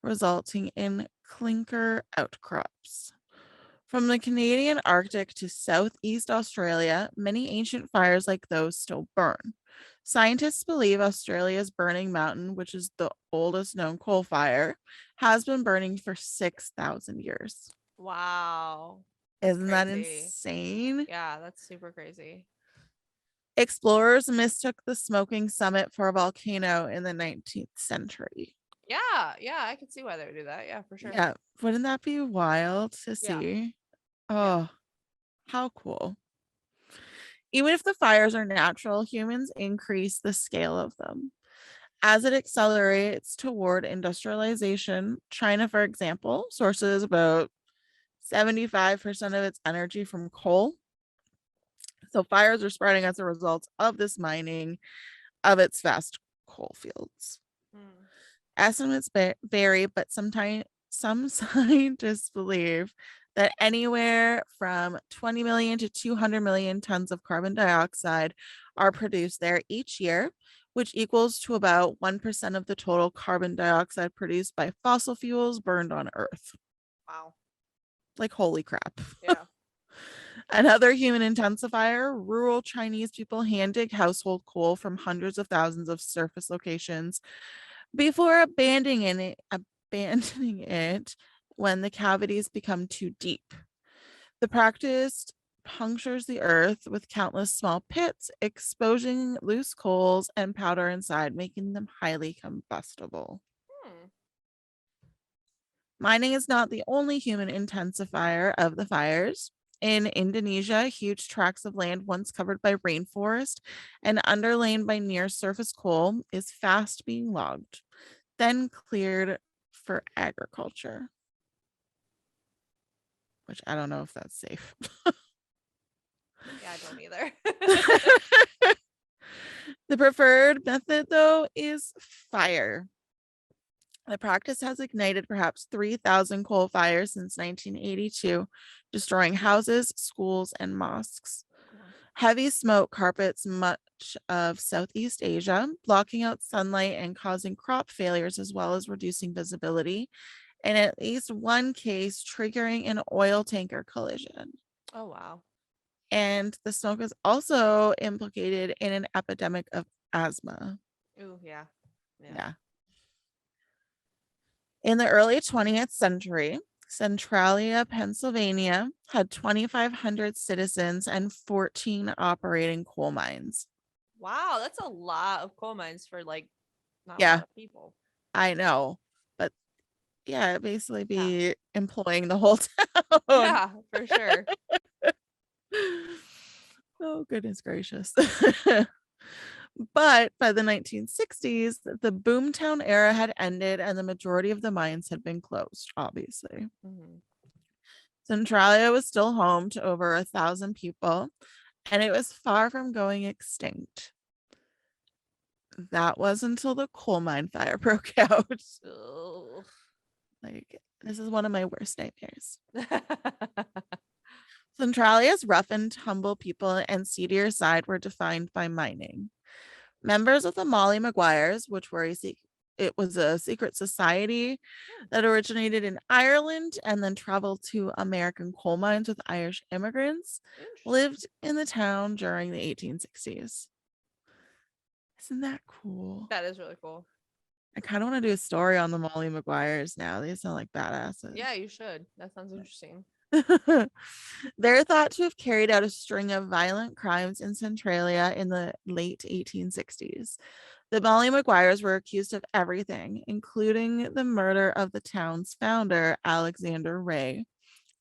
resulting in clinker outcrops. From the Canadian Arctic to Southeast Australia, many ancient fires like those still burn. Scientists believe Australia's Burning Mountain, which is the oldest known coal fire, has been burning for 6,000 years. Wow. That's Isn't that crazy. insane? Yeah, that's super crazy. Explorers mistook the smoking summit for a volcano in the 19th century. Yeah, yeah, I can see why they would do that. Yeah, for sure. Yeah, wouldn't that be wild to Yeah, see? yeah. Oh, how cool. Even if the fires are natural, humans increase the scale of them. As it accelerates toward industrialization, China, for example, sources about 75% of its energy from coal. So fires are spreading as a result of this mining of its vast coal fields. Hmm. Estimates vary, but sometimes some scientists believe that anywhere from 20 million to 200 million tons of carbon dioxide are produced there each year, which equals to about 1% of the total carbon dioxide produced by fossil fuels burned on Earth. Wow. Like, holy crap. Yeah. Another human intensifier, rural Chinese people hand dig household coal from hundreds of thousands of surface locations before abandoning it when the cavities become too deep. The practice punctures the earth with countless small pits, exposing loose coals and powder inside, making them highly combustible. Hmm. Mining is not the only human intensifier of the fires. In Indonesia, huge tracts of land once covered by rainforest and underlain by near surface coal is fast being logged, then cleared for agriculture, which I don't know if that's safe. Yeah, I don't either. The preferred method, though, is fire. The practice has ignited perhaps 3,000 coal fires since 1982, destroying houses, schools, and mosques. Wow. Heavy smoke carpets much of Southeast Asia, blocking out sunlight and causing crop failures, as well as reducing visibility. In at least one case, triggering an oil tanker collision. Oh, wow. And the smoke is also implicated in an epidemic of asthma. Ooh, yeah. Yeah. In the early 20th century, Centralia, Pennsylvania had 2,500 citizens and 14 operating coal mines. Wow, that's a lot of coal mines for like not a Yeah, lot of people. I know. But yeah, basically Yeah. be employing the whole town. Yeah, for sure. Oh, goodness gracious. But by the 1960s, the boomtown era had ended and the majority of the mines had been closed, obviously. Mhm. Centralia was still home to over 1,000 people, and it was far from going extinct. That was until the coal mine fire broke out. Ugh. Like, this is one of my worst nightmares. Centralia's rough and tumble people and seedier side were defined by mining. Members of the Molly Maguires, which were it was a secret society Hmm. that originated in Ireland and then traveled to American coal mines with Irish immigrants, Interesting. lived in the town during the 1860s. Isn't that cool? That is really cool. I kind of want to do a story on the Molly Maguires now. They sound like badasses. Yeah, you should. That sounds interesting. They're thought to have carried out a string of violent crimes in Centralia in the late 1860s. The Molly Maguires were accused of everything, including the murder of the town's founder, Alexander Ray,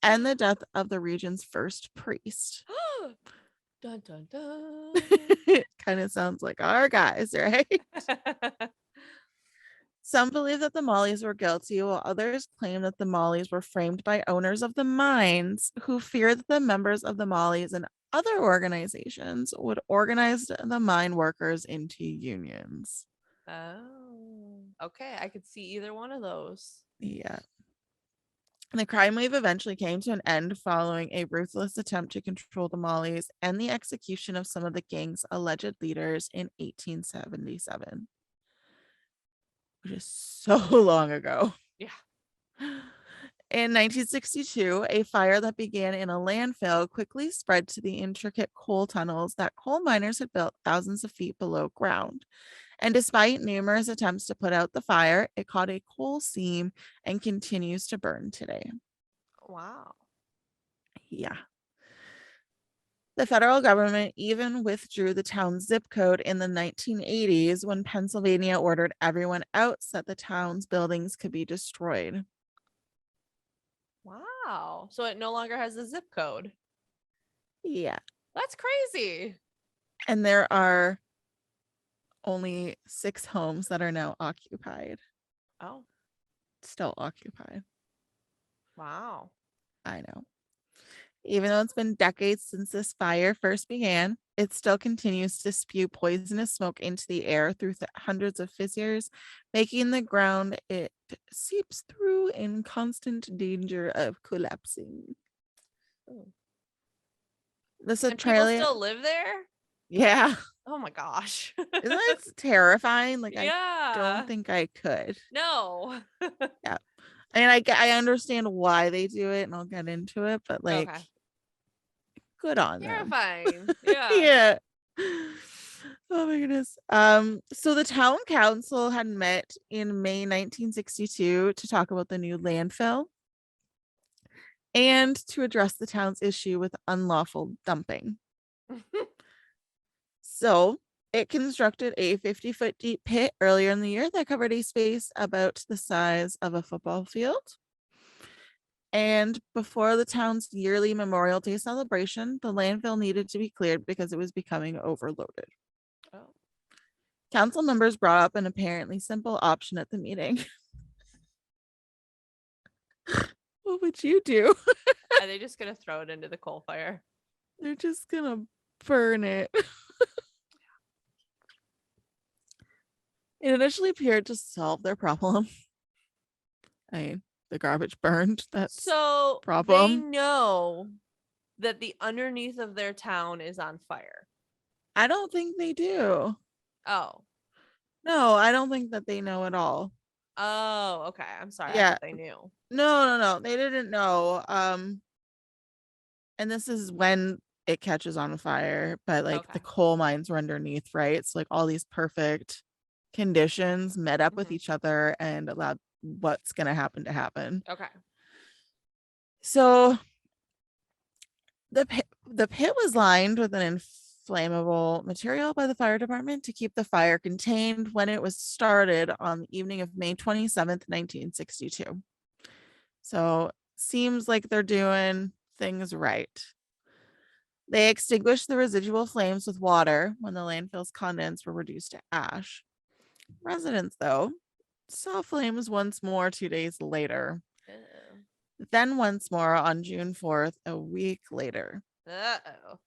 and the death of the region's first priest. Dun dun dun. Kind of sounds like our guys, right? Some believe that the Mollies were guilty, while others claim that the Mollies were framed by owners of the mines who feared that the members of the Mollies and other organizations would organize the mine workers into unions. Oh, okay. I could see either one of those. Yeah. The crime wave eventually came to an end following a ruthless attempt to control the Mollies and the execution of some of the gang's alleged leaders in 1877, which is so long ago. Yeah. In 1962, a fire that began in a landfill quickly spread to the intricate coal tunnels that coal miners had built thousands of feet below ground. And despite numerous attempts to put out the fire, it caught a coal seam and continues to burn today. Wow. Yeah. The federal government even withdrew the town's zip code in the 1980s when Pennsylvania ordered everyone out so that the town's buildings could be destroyed. Wow. So it no longer has a zip code. Yeah. That's crazy. And there are only 6 homes that are now occupied. Oh, Still occupied. wow. I know. Even though it's been decades since this fire first began, it still continues to spew poisonous smoke into the air through hundreds of fissures, making the ground it seeps through in constant danger of collapsing. Ooh. The And people Centralia, still live there? yeah, Oh my gosh. Isn't that terrifying? Like, I don't Yeah. think I could. No. Yeah. And I understand why they do it, and I'll get into it, but like, Okay. good on them. Terrifying. Yeah. Yeah. Oh my goodness. So the town council had met in May 1962 to talk about the new landfill and to address the town's issue with unlawful dumping. So it constructed a 50-foot deep pit earlier in the year that covered a space about the size of a football field. And before the town's yearly Memorial Day celebration, the landfill needed to be cleared because it was becoming overloaded. Oh. Council members brought up an apparently simple option at the meeting. What would you do? Are they just gonna throw it into the coal fire? They're just gonna burn it. It initially appeared to solve their problem. I mean, the garbage burned. That's So they problem. know that the underneath of their town is on fire. I don't think they do. Oh. No, I don't think that they know at all. Oh, okay. I'm sorry. I Yeah. thought they knew. No. They didn't know. And this is when it catches on fire, but like Okay. the coal mines were underneath, right? It's like all these perfect conditions met up with Mhm. each other and allowed what's gonna happen to happen. Okay. So the pit was lined with an inflammable material by the fire department to keep the fire contained when it was started on the evening of May 27th, 1962. So seems like they're doing things right. They extinguished the residual flames with water when the landfill's contents were reduced to ash. Residents, though, saw flames once more 2 days later, Uh-oh. then once more on June 4th, a week later. Uh-oh.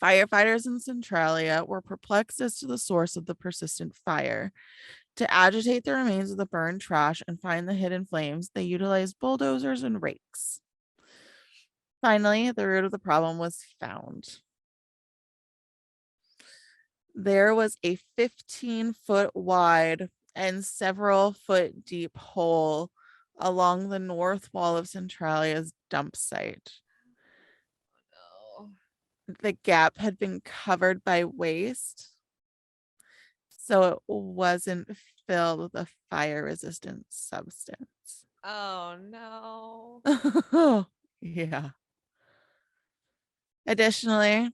Firefighters in Centralia were perplexed as to the source of the persistent fire. To agitate the remains of the burned trash and find the hidden flames, they utilized bulldozers and rakes. Finally, the root of the problem was found. There was a 15-foot wide and several foot deep hole along the north wall of Centralia's dump site. Oh. The gap had been covered by waste, so it wasn't filled with a fire resistant substance. Oh no. Yeah. Additionally,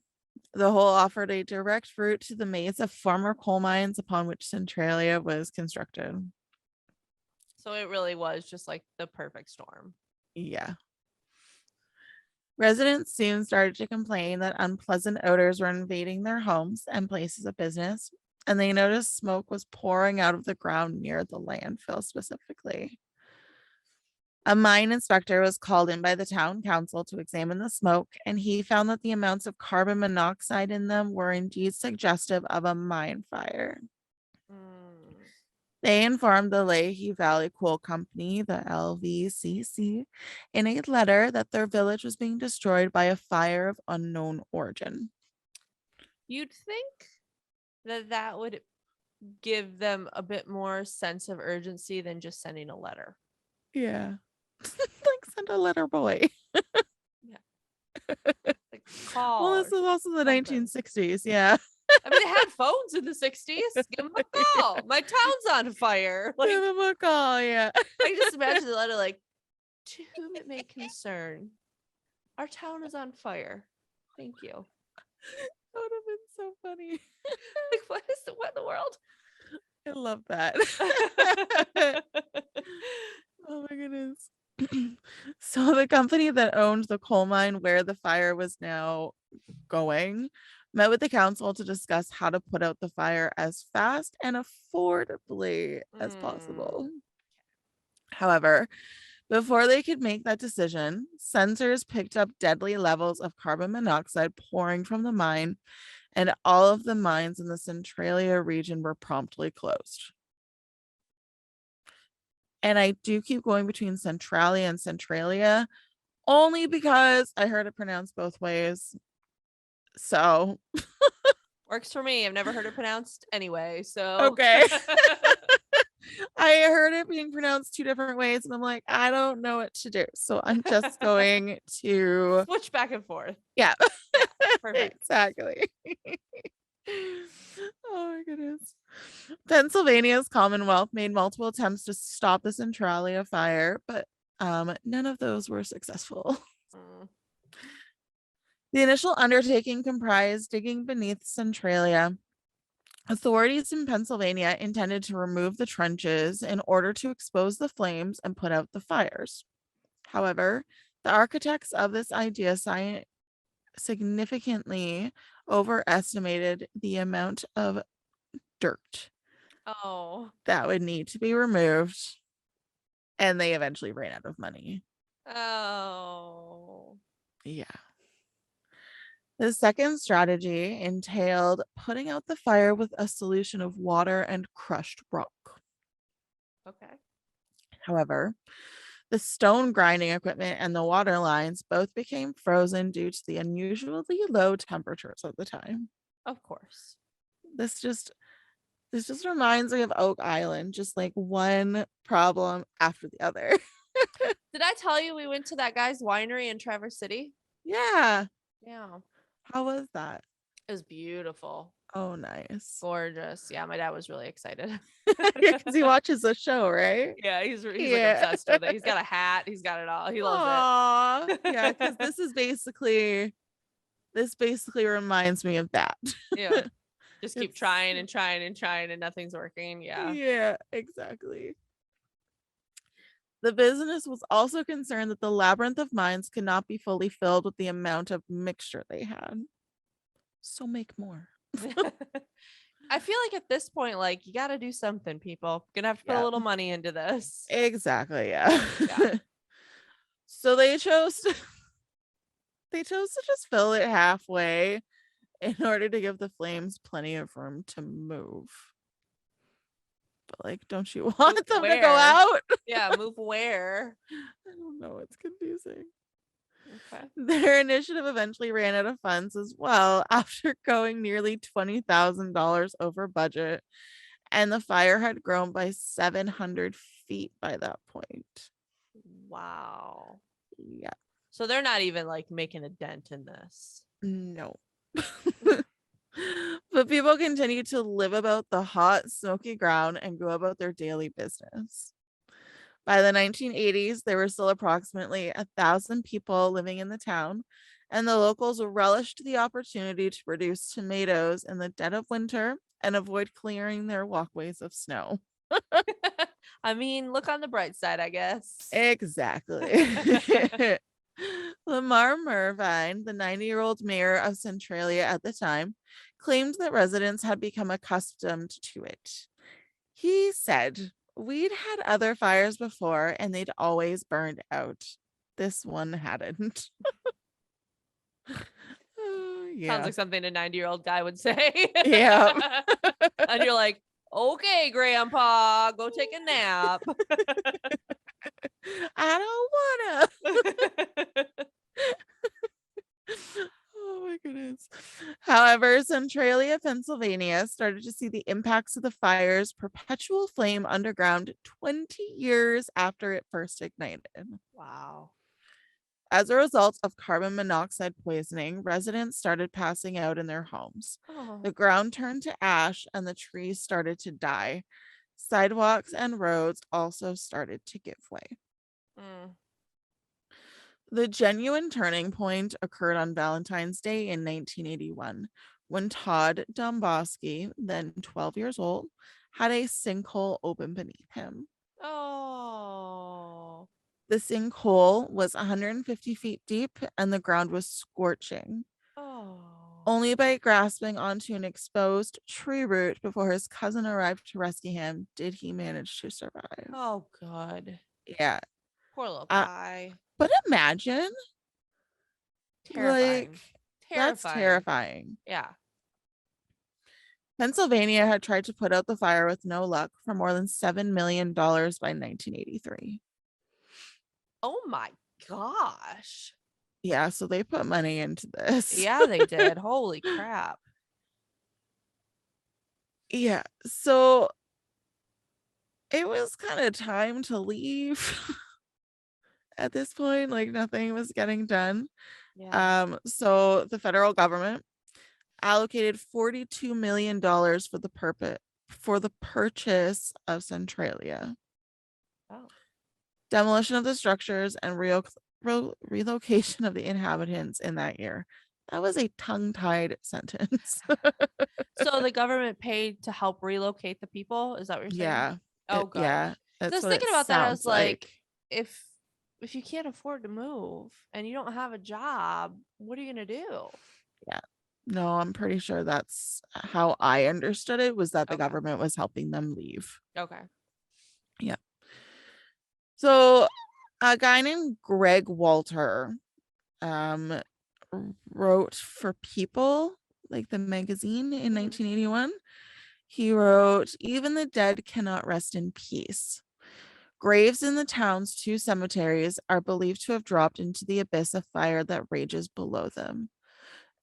the hole offered a direct route to the maze of former coal mines upon which Centralia was constructed. So it really was just like the perfect storm. Yeah. Residents soon started to complain that unpleasant odors were invading their homes and places of business, and they noticed smoke was pouring out of the ground near the landfill specifically. A mine inspector was called in by the town council to examine the smoke, and he found that the amounts of carbon monoxide in them were indeed suggestive of a mine fire. Mm. They informed the Leahy Valley Coal Company, the LVCC, in a letter that their village was being destroyed by a fire of unknown origin. You'd think that that would give them a bit more sense of urgency than just sending a letter. Yeah. Like send a letter boy. Yeah. Like Well, call this or is also the something. 1960s. Yeah. I mean, they had phones in the 60s. Give them a call. My town's on fire. Like, Give him a call. Yeah. I can just imagine the letter, like, to whom it may concern, our town is on fire. Thank you. That would have been so funny. Like, what in the world? I love that. Oh my goodness. So the company that owned the coal mine where the fire was now going met with the council to discuss how to put out the fire as fast and affordably as possible. However, before they could make that decision, sensors picked up deadly levels of carbon monoxide pouring from the mine, and all of the mines in the Centralia region were promptly closed. And I do keep going between Centralia and Centralia only because I heard it pronounced both ways. So, Works for me. I've never heard it pronounced anyway. So Okay. I heard it being pronounced 2 different ways, and I'm like, I don't know what to do. So I'm just going to switch back and forth. yeah. Yeah, perfect. Exactly. Oh my goodness. Pennsylvania's Commonwealth made multiple attempts to stop the Centralia fire, but none of those were successful. Mm. The initial undertaking comprised digging beneath Centralia. Authorities in Pennsylvania intended to remove the trenches in order to expose the flames and put out the fires. However, the architects of this idea significantly overestimated the amount of dirt Oh. that would need to be removed, and they eventually ran out of money. Oh. Yeah. The second strategy entailed putting out the fire with a solution of water and crushed rock. Okay. However, the stone grinding equipment and the water lines both became frozen due to the unusually low temperatures at the time. Of course. This just reminds me of Oak Island, just like one problem after the other. Did I tell you we went to that guy's winery in Traverse City? Yeah. Yeah. How was that? It was beautiful. Oh, nice. Gorgeous. Yeah, my dad was really excited. Because he watches the show, right? Yeah, he's like Yeah. obsessed with it. He's got a hat. He's got it all. He loves Aw. it. Yeah, because this basically reminds me of that. Yeah. Just keep It's trying and trying and trying and nothing's working. Yeah. yeah, exactly. The business was also concerned that the labyrinth of mines could not be fully filled with the amount of mixture they had. So make more. I feel like at this point, like you got to do something, people. Gonna have to put a Yeah, little money into this. exactly. Yeah. Yeah. So they chose to just fill it halfway in order to give the flames plenty of room to move. But like, don't you want Move them to go where? out? Yeah, move where? I don't know. It's confusing. Okay. Their initiative eventually ran out of funds as well after going nearly $20,000 over budget, and the fire had grown by 700 feet by that point. Wow. Yeah. So they're not even like making a dent in this. No. But people continued to live about the hot, smoky ground and go about their daily business. By the 1980s, there were still approximately 1,000 people living in the town, and the locals relished the opportunity to produce tomatoes in the dead of winter and avoid clearing their walkways of snow. I mean, look on the bright side, I guess. Exactly. Lamar Mervine, the 90-year-old mayor of Centralia at the time, claimed that residents had become accustomed to it. He said, "We'd had other fires before and they'd always burned out. This one hadn't." Sounds Yeah. like something a 90-year-old guy would say. Yeah. And you're like, okay, grandpa, go take a nap. I don't wanna. Oh my goodness. However, Centralia, Pennsylvania started to see the impacts of the fire's perpetual flame underground 20 years after it first ignited. Wow. As a result of carbon monoxide poisoning, residents started passing out in their homes. Oh. The ground turned to ash and the trees started to die. Sidewalks and roads also started to give way. Mm. The genuine turning point occurred on Valentine's Day in 1981 when Todd Domboski, then 12 years old, had a sinkhole open beneath him. Oh. The sinkhole was 150 feet deep and the ground was scorching. Oh. Only by grasping onto an exposed tree root before his cousin arrived to rescue him did he manage to survive. Oh, God. Yeah. Poor little guy. But imagine. Terrifying. Like, that's terrifying. Yeah. Pennsylvania had tried to put out the fire with no luck for more than $7 million by 1983. Oh my gosh. Yeah, so they put money into this. Yeah, they did. Holy crap. Yeah. So it was kind of time to leave at this point. Like nothing was getting done. Yeah. So the federal government allocated $42 million for the purchase of Centralia, Oh. demolition of the structures, and relocation of the inhabitants in that year. That was a tongue-tied sentence. So the government paid to help relocate the people? Is that what you're saying? Yeah. Oh, good. Yeah, So I that's was what it thinking about that. I was sounds like, like. if you can't afford to move and you don't have a job, what are you gonna do? Yeah. No, I'm pretty sure that's how I understood it, was that the Okay. government was helping them leave. Okay. Yeah. So a guy named Greg Walter um wrote for People, like the magazine, in 1981. He wrote, "Even the dead cannot rest in peace. Graves in the town's two cemeteries are believed to have dropped into the abyss of fire that rages below them.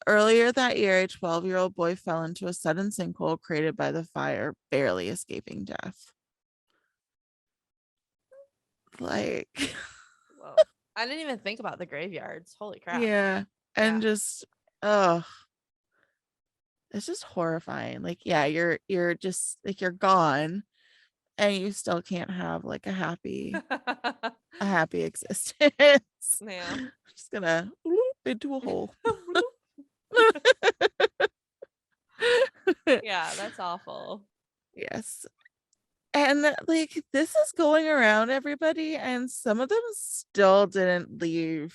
Earlier that year, a 12-year-old boy fell into a sudden sinkhole created by the fire, barely escaping death." Like, Whoa. I didn't even think about the graveyards. Holy crap. yeah. Yeah. And just, oh, it's just horrifying. Like, yeah, you're just like, you're gone and you still can't have like a happy existence. Yeah. Just gonna into a hole. Yeah, that's awful. Yes. And like, this is going around everybody, and some of them still didn't leave.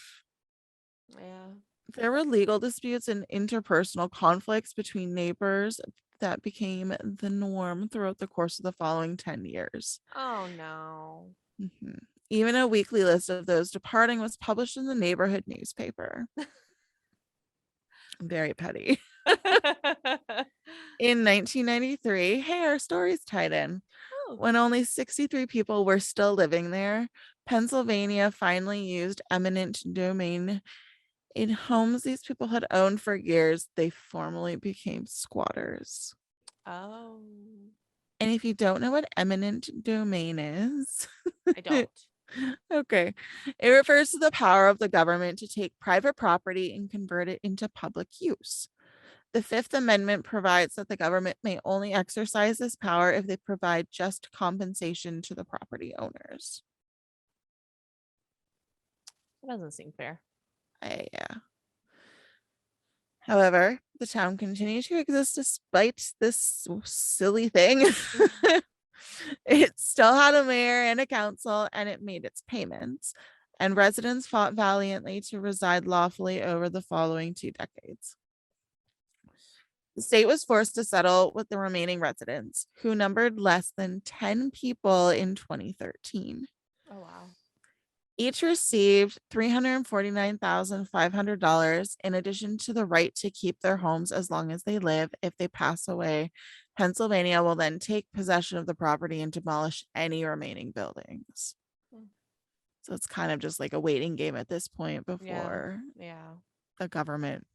Yeah. There were legal disputes and interpersonal conflicts between neighbors that became the norm throughout the course of the following 10 years. Oh no. Mhm. Even a weekly list of those departing was published in the neighborhood newspaper. Very petty. In 1993, hey, our story's tied in. Oh. When only 63 people were still living there, Pennsylvania finally used eminent domain in homes these people had owned for years. They formally became squatters. Oh. And if you don't know what eminent domain is, I don't. okay, it refers to the power of the government to take private property and convert it into public use. The Fifth Amendment provides that the government may only exercise this power if they provide just compensation to the property owners. It doesn't seem fair. Yeah. However, the town continued to exist despite this silly thing. It still had a mayor and a council, and it made its payments. And residents fought valiantly to reside lawfully over the following 2 decades. The state was forced to settle with the remaining residents, who numbered less than 10 people in 2013. Oh wow. Each received $349,500 in addition to the right to keep their homes as long as they live. If they pass away, Pennsylvania will then take possession of the property and demolish any remaining buildings. So it's kind of just like a waiting game at this point Yeah. before Yeah. the government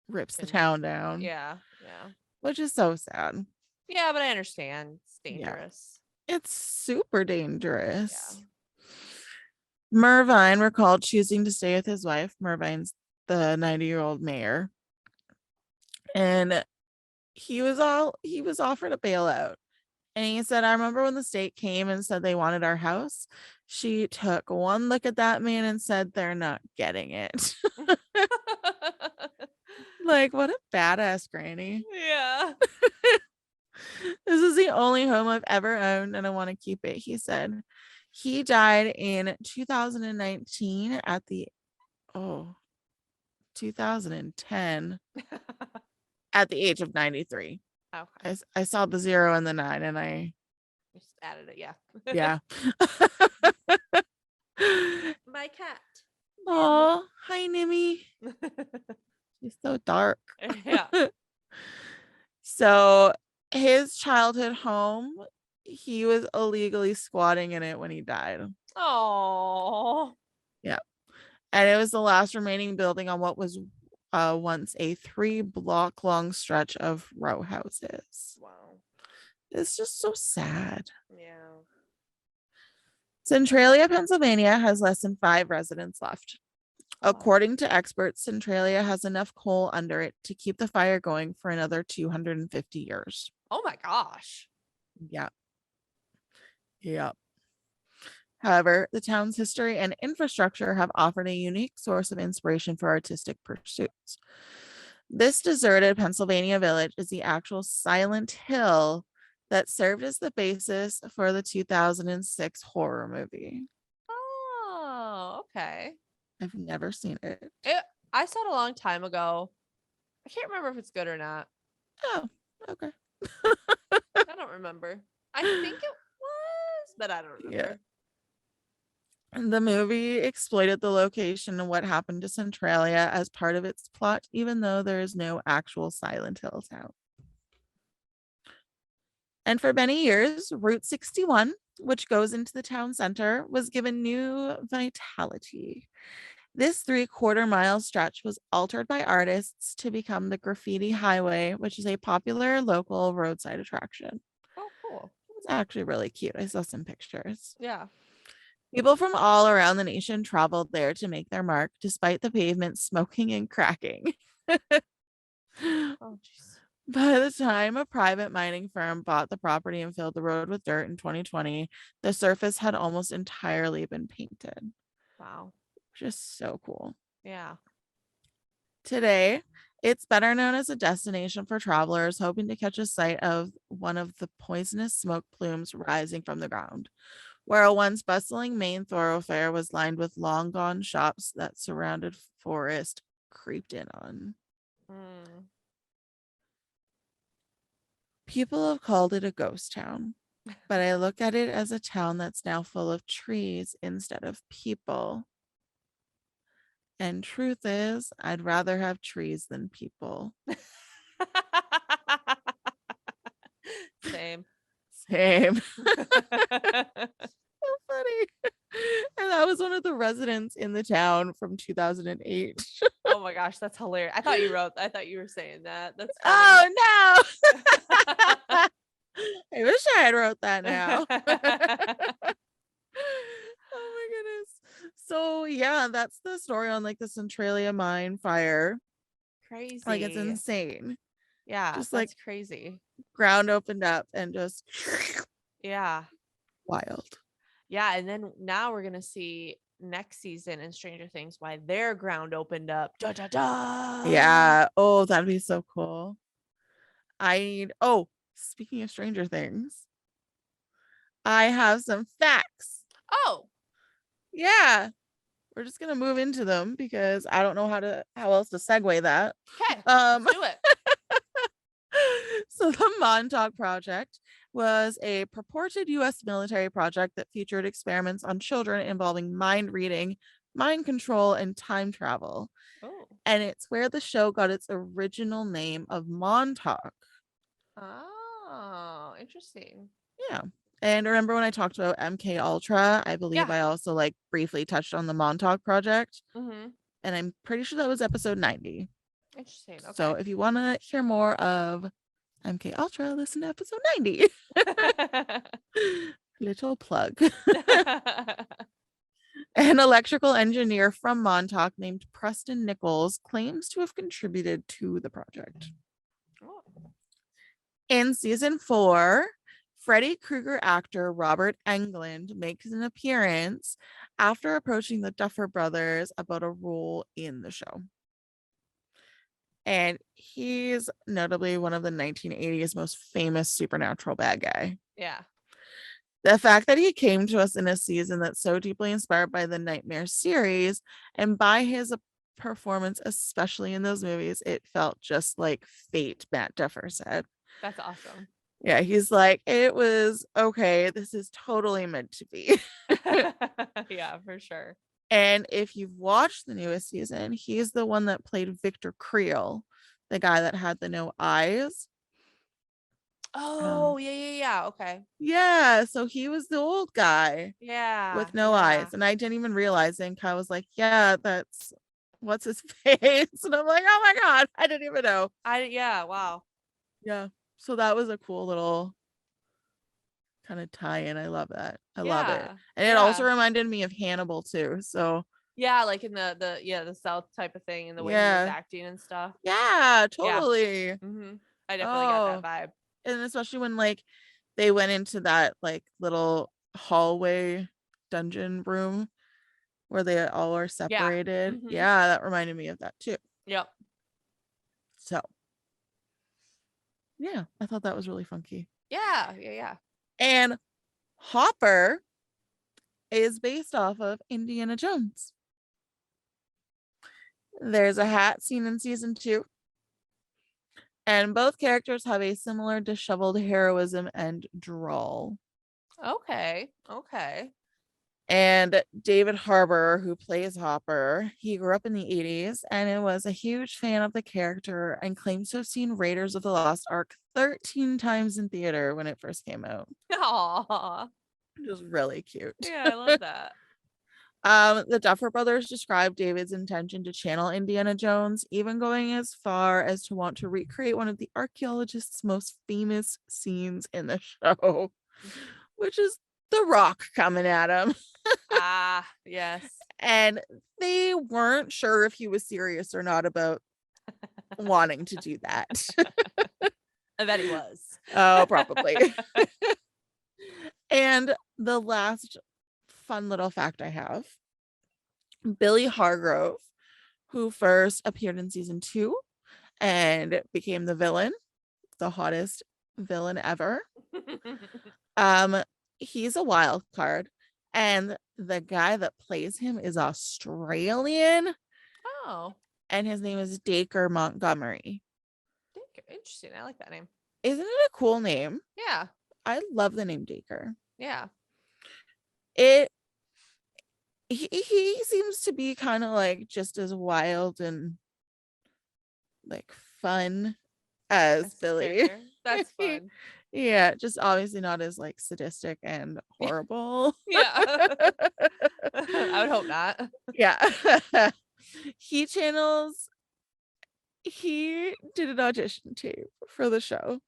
rips the town down, Yeah. Yeah. which is so sad. Yeah, but I understand. It's Yeah, dangerous. it's super Yeah. dangerous. Mervine recalled choosing to stay with his wife. Mervine's the 90-year-old mayor. And he was offered a bailout. And he said, "I remember when the state came and said they wanted our house. She took one look at that man and said, they're not getting it." Like, what a badass granny. Yeah. "This is the only home I've ever owned and I want to keep it," he said. He died in 2019 at the 2010 at the age of 93. Okay. I saw the 0 and the 9 and I Just added it. Yeah. yeah. My cat. Oh, hi Nimmy. She's so dark. Yeah. So his childhood home, he was illegally squatting in it when he died. Oh. Yeah. And it was the last remaining building on what was once a 3-block long stretch of row houses. Wow. It's just so sad. Yeah. Centralia, Pennsylvania has less than 5 residents left. Oh, wow. According to experts, Centralia has enough coal under it to keep the fire going for another 250 years. Oh my gosh. Yeah. Yeah. However, the town's history and infrastructure have offered a unique source of inspiration for artistic pursuits. This deserted Pennsylvania village is the actual Silent Hill that served as the basis for the 2006 horror movie. Oh, okay. I've never seen it. I saw it a long time ago. I can't remember if it's good or not. Oh, okay. I don't remember. I think it was, but I don't remember. The movie exploited the location and what happened to Centralia as part of its plot, even though there is no actual Silent Hill town. And for many years, Route 61, which goes into the town center, was given new vitality. This 3/4 mile stretch was altered by artists to become the Graffiti Highway, which is a popular local roadside attraction. Oh, cool. It's actually really cute. I saw some pictures. Yeah. People from all around the nation traveled there to make their mark, despite the pavement smoking and cracking. Oh, jeez. By the time a private mining firm bought the property and filled the road with dirt in 2020, the surface had almost entirely been painted. Wow. Just so cool. Yeah. Today, it's better known as a destination for travelers hoping to catch a sight of one of the poisonous smoke plumes rising from the ground, where a once bustling main thoroughfare was lined with long gone shops that surrounded forest creeped in on. Mm. People have called it a ghost town, but I look at it as a town that's now full of trees instead of people. And truth is, I'd rather have trees than people. Same. Same. So funny. And that was one of the residents in the town from 2008. Oh my gosh, that's hilarious. I thought you were saying that. That's funny. Oh no. I wish I had wrote that now. Oh my goodness. So yeah, that's the story on like the Centralia Mine Fire. Crazy. Like it's insane. Yeah, Just that's like crazy. ground opened up and just Yeah. wild. Yeah, and then now we're gonna see next season in Stranger Things why their ground opened up. Da da da. Yeah. Oh, that'd be so cool. Speaking of Stranger Things, I have some facts. Oh, Yeah. We're just gonna move into them because I don't know how else to segue that. okay. Let's do it. So the Montauk Project was a purported US military project that featured experiments on children involving mind reading, mind control, and time travel. Oh. And it's where the show got its original name of Montauk. Oh, interesting. Yeah. And remember when I talked about MK Ultra? I believe Yeah. I also like briefly touched on the Montauk Project. Mm-hmm. And I'm pretty sure that was episode 90. Interesting. Okay. So if you want to hear more of MK Ultra, listen to episode 90. Little plug. An electrical engineer from Montauk named Preston Nichols claims to have contributed to the project. Oh. In season 4, Freddy Krueger actor Robert Englund makes an appearance after approaching the Duffer Brothers about a role in the show. And he's notably one of the 1980s most famous supernatural bad guy. Yeah. The fact that he came to us in a season that's so deeply inspired by the Nightmare series and by his performance, especially in those movies, it felt just like fate, Matt Duffer said. That's awesome. Yeah, he's like, it was okay. This is totally meant to be. Yeah, for sure. And if you've watched the newest season, he's the one that played Victor Creel, the guy that had the no eyes. Oh, yeah. Okay. Yeah, so he was the old guy Yeah. with no eyes. And I didn't even realize it. And Kai was like, yeah, that's what's his face. And I'm like, oh my God, I didn't even know. Yeah, wow. Yeah. So that was a cool little kind of tie in. I love that. I love it. Yeah. And it also reminded me of Hannibal too. So yeah, like in the South type of thing and the way he was acting and stuff. Yeah, Yeah. totally. I definitely got that Oh, vibe. and especially when like they went into that like little hallway dungeon room where they all are Yeah. separated. Yeah, that reminded me of that too. Yep. So yeah, I thought that was really funky. Yeah. And Hopper is based off of Indiana Jones. There's a hat scene in season 2, and both characters have a similar disheveled heroism and drawl. Okay. And David Harbour, who plays Hopper, he grew up in the 80s and was a huge fan of the character and claims to have seen Raiders of the Lost Ark 13 times in theater when it first came out. Aww. It was really cute. Yeah, I love that. The Duffer Brothers described David's intention to channel Indiana Jones, even going as far as to want to recreate one of the archaeologist's most famous scenes in the show, which is The Rock coming at him. Yes. And they weren't sure if he was serious or not about wanting to do that. I bet he was. Oh, probably. And the last fun little fact I have, Billy Hargrove, who first appeared in season 2 and became the villain, the hottest villain ever. He's a wild card, and the guy that plays him is Australian. Oh. And his name is Dacre Montgomery. Dacre. Interesting. I like that name. Isn't it a cool name? Yeah. I love the name Dacre. Yeah. He seems to be kind of like just as wild and like fun as Billy. That's fun. Yeah, just obviously not as like sadistic and horrible. Yeah. I would hope not. Yeah. He did an audition tape for the show.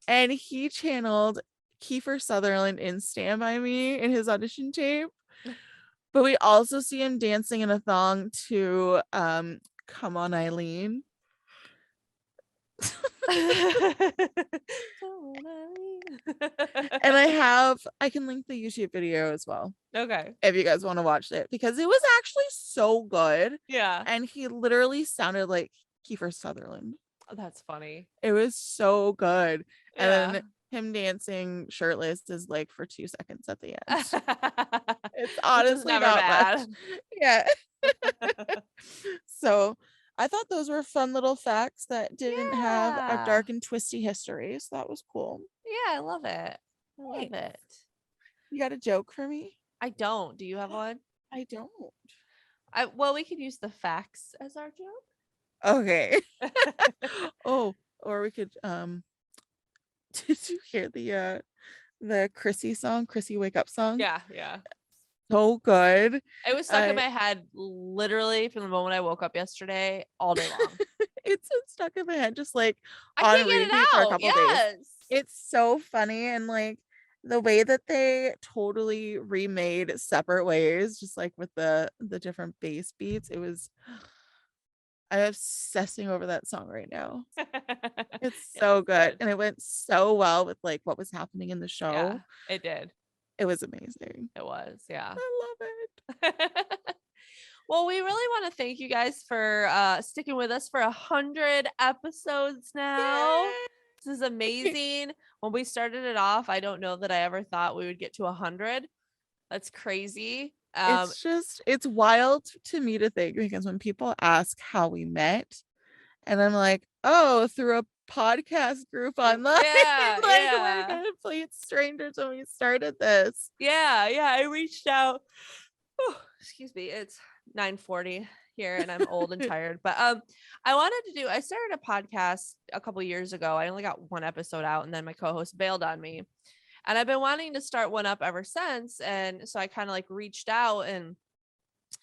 And he channeled Kiefer Sutherland in Stand By Me in his audition tape. But we also see him dancing in a thong to Come On Eileen. And I can link the YouTube video as well. Okay. If you guys want to watch it, because it was actually so good. Yeah. And he literally sounded like Kiefer Sutherland. Oh, that's funny. It was so good. And Yeah. then him dancing shirtless is like for 2 seconds at the end. It's honestly never not bad. much. Yeah. So I thought those were fun little facts that didn't have a dark and twisty history. So that was cool. Yeah, I love it. I love it. You got a joke for me? I don't. Do you have one? I don't. Well, we could use the facts as our joke. Okay. Oh, or we could did you hear the Chrissy song, Chrissy Wake Up song? Yeah. So good. It was stuck in my head literally from the moment I woke up yesterday all day long. It's been stuck in my head just like I on can't get repeat it out. for a couple days. It's so funny, and like the way that they totally remade Separate Ways, just like with the different bass beats. I'm obsessing over that song right now. It's so good. And it went so well with like what was happening in the show. Yeah, it did. It was amazing. It was, yeah. I love it. Well, we really want to thank you guys for sticking with us for 100 episodes now. Yay! This is amazing. When we started it off, I don't know that I ever thought we would get to 100. That's crazy. It's wild to me to think, because when people ask how we met, and I'm like, oh, through a podcast group online. Yeah, we're complete strangers when we started this. Yeah, I reached out. Oh, excuse me, it's 9:40 here and I'm old and tired, but I started a podcast a couple years ago. I only got one episode out, and then my co-host bailed on me, and I've been wanting to start one up ever since. And so I kind of like reached out, and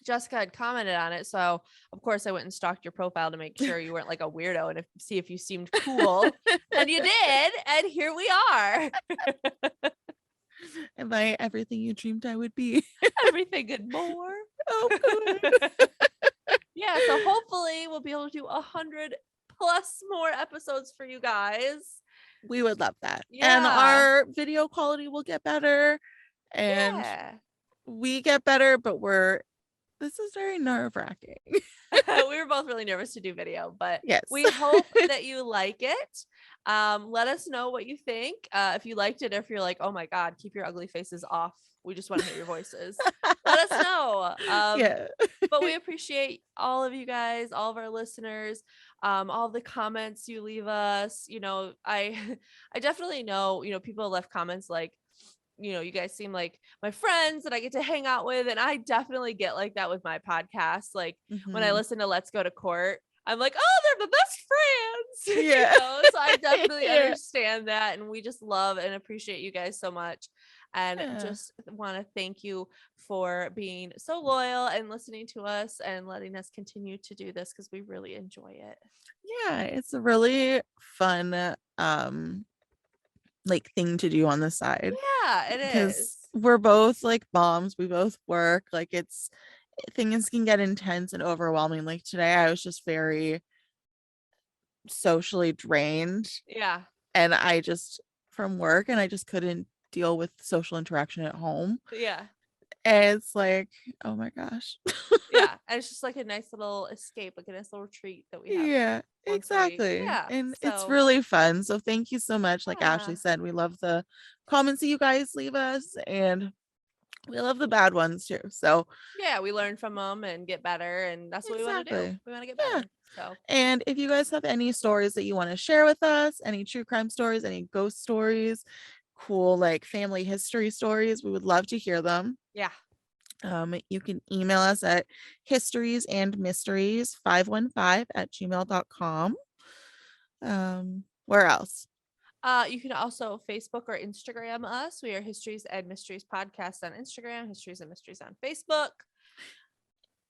Jessica had commented on it. So of course I went and stalked your profile to make sure you weren't like a weirdo and see if you seemed cool. And you did. And here we are. Am I everything you dreamed I would be? Everything and more. Oh, good. Yeah, so hopefully we'll be able to do 100 plus more episodes for you guys. We would love that. And Yeah. our video quality will get better and Yeah. we get better, but this is very nerve-wracking. We were both really nervous to do video, but Yes. we hope that you like it. Let us know what you think. If you liked it, or if you're like, oh my God, keep your ugly faces off. We just want to hear your voices. Let us know. Yeah. But we appreciate all of you guys, all of our listeners, all the comments you leave us. I I definitely know, people left comments like, you guys seem like my friends that I get to hang out with. And I definitely get like that with my podcast. Like when I Mhm. listen to Let's Go to Court, I'm like, oh, they're the best friends. Yeah. So I definitely Yeah. understand that. And we just love and appreciate you guys so much. And Yeah. just want to thank you for being so loyal and listening to us and letting us continue to do this because we really enjoy it. Yeah, it's a really fun like thing to do on the side Yeah, it because is. we're both like moms, we both work, like things can get intense and overwhelming. Like today I was just very socially drained Yeah. and I just from work and I just couldn't deal with social interaction at home. Yeah. And it's like, oh my gosh. Yeah. And it's just like a nice little escape, like a nice little treat that we have Yeah, once a week. exactly. Yeah. And it's So, really fun. So thank you so much. Like Ashley yeah. said, we love the comments that you guys leave us and we love the bad ones too. So Yeah, we learn from them and get better. And that's what we want to do. exactly. We want to get Yeah. better. So, And if you guys have any stories that you want to share with us, any true crime stories, any ghost stories, cool like family history stories, we would love to hear them. yeah. You can email us at historiesandmysteries515@gmail.com. Where else? You can also Facebook or Instagram us. We are Histories and Mysteries Podcast on Instagram, Histories and Mysteries on Facebook.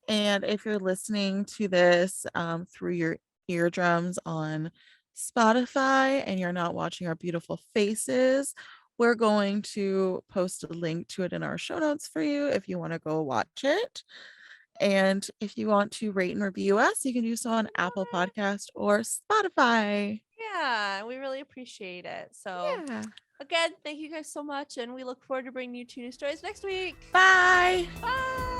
And if you're listening to this through your eardrums on Spotify and you're not watching our beautiful faces, we're going to post a link to it in our show notes for you if you want to go watch it. And if you want to rate and review us, you can do so on Apple Podcast or Spotify. Yeah, we really appreciate it. So, Yeah. again, thank you guys so much. And we look forward to bringing you 2 new stories next week. Bye. Bye.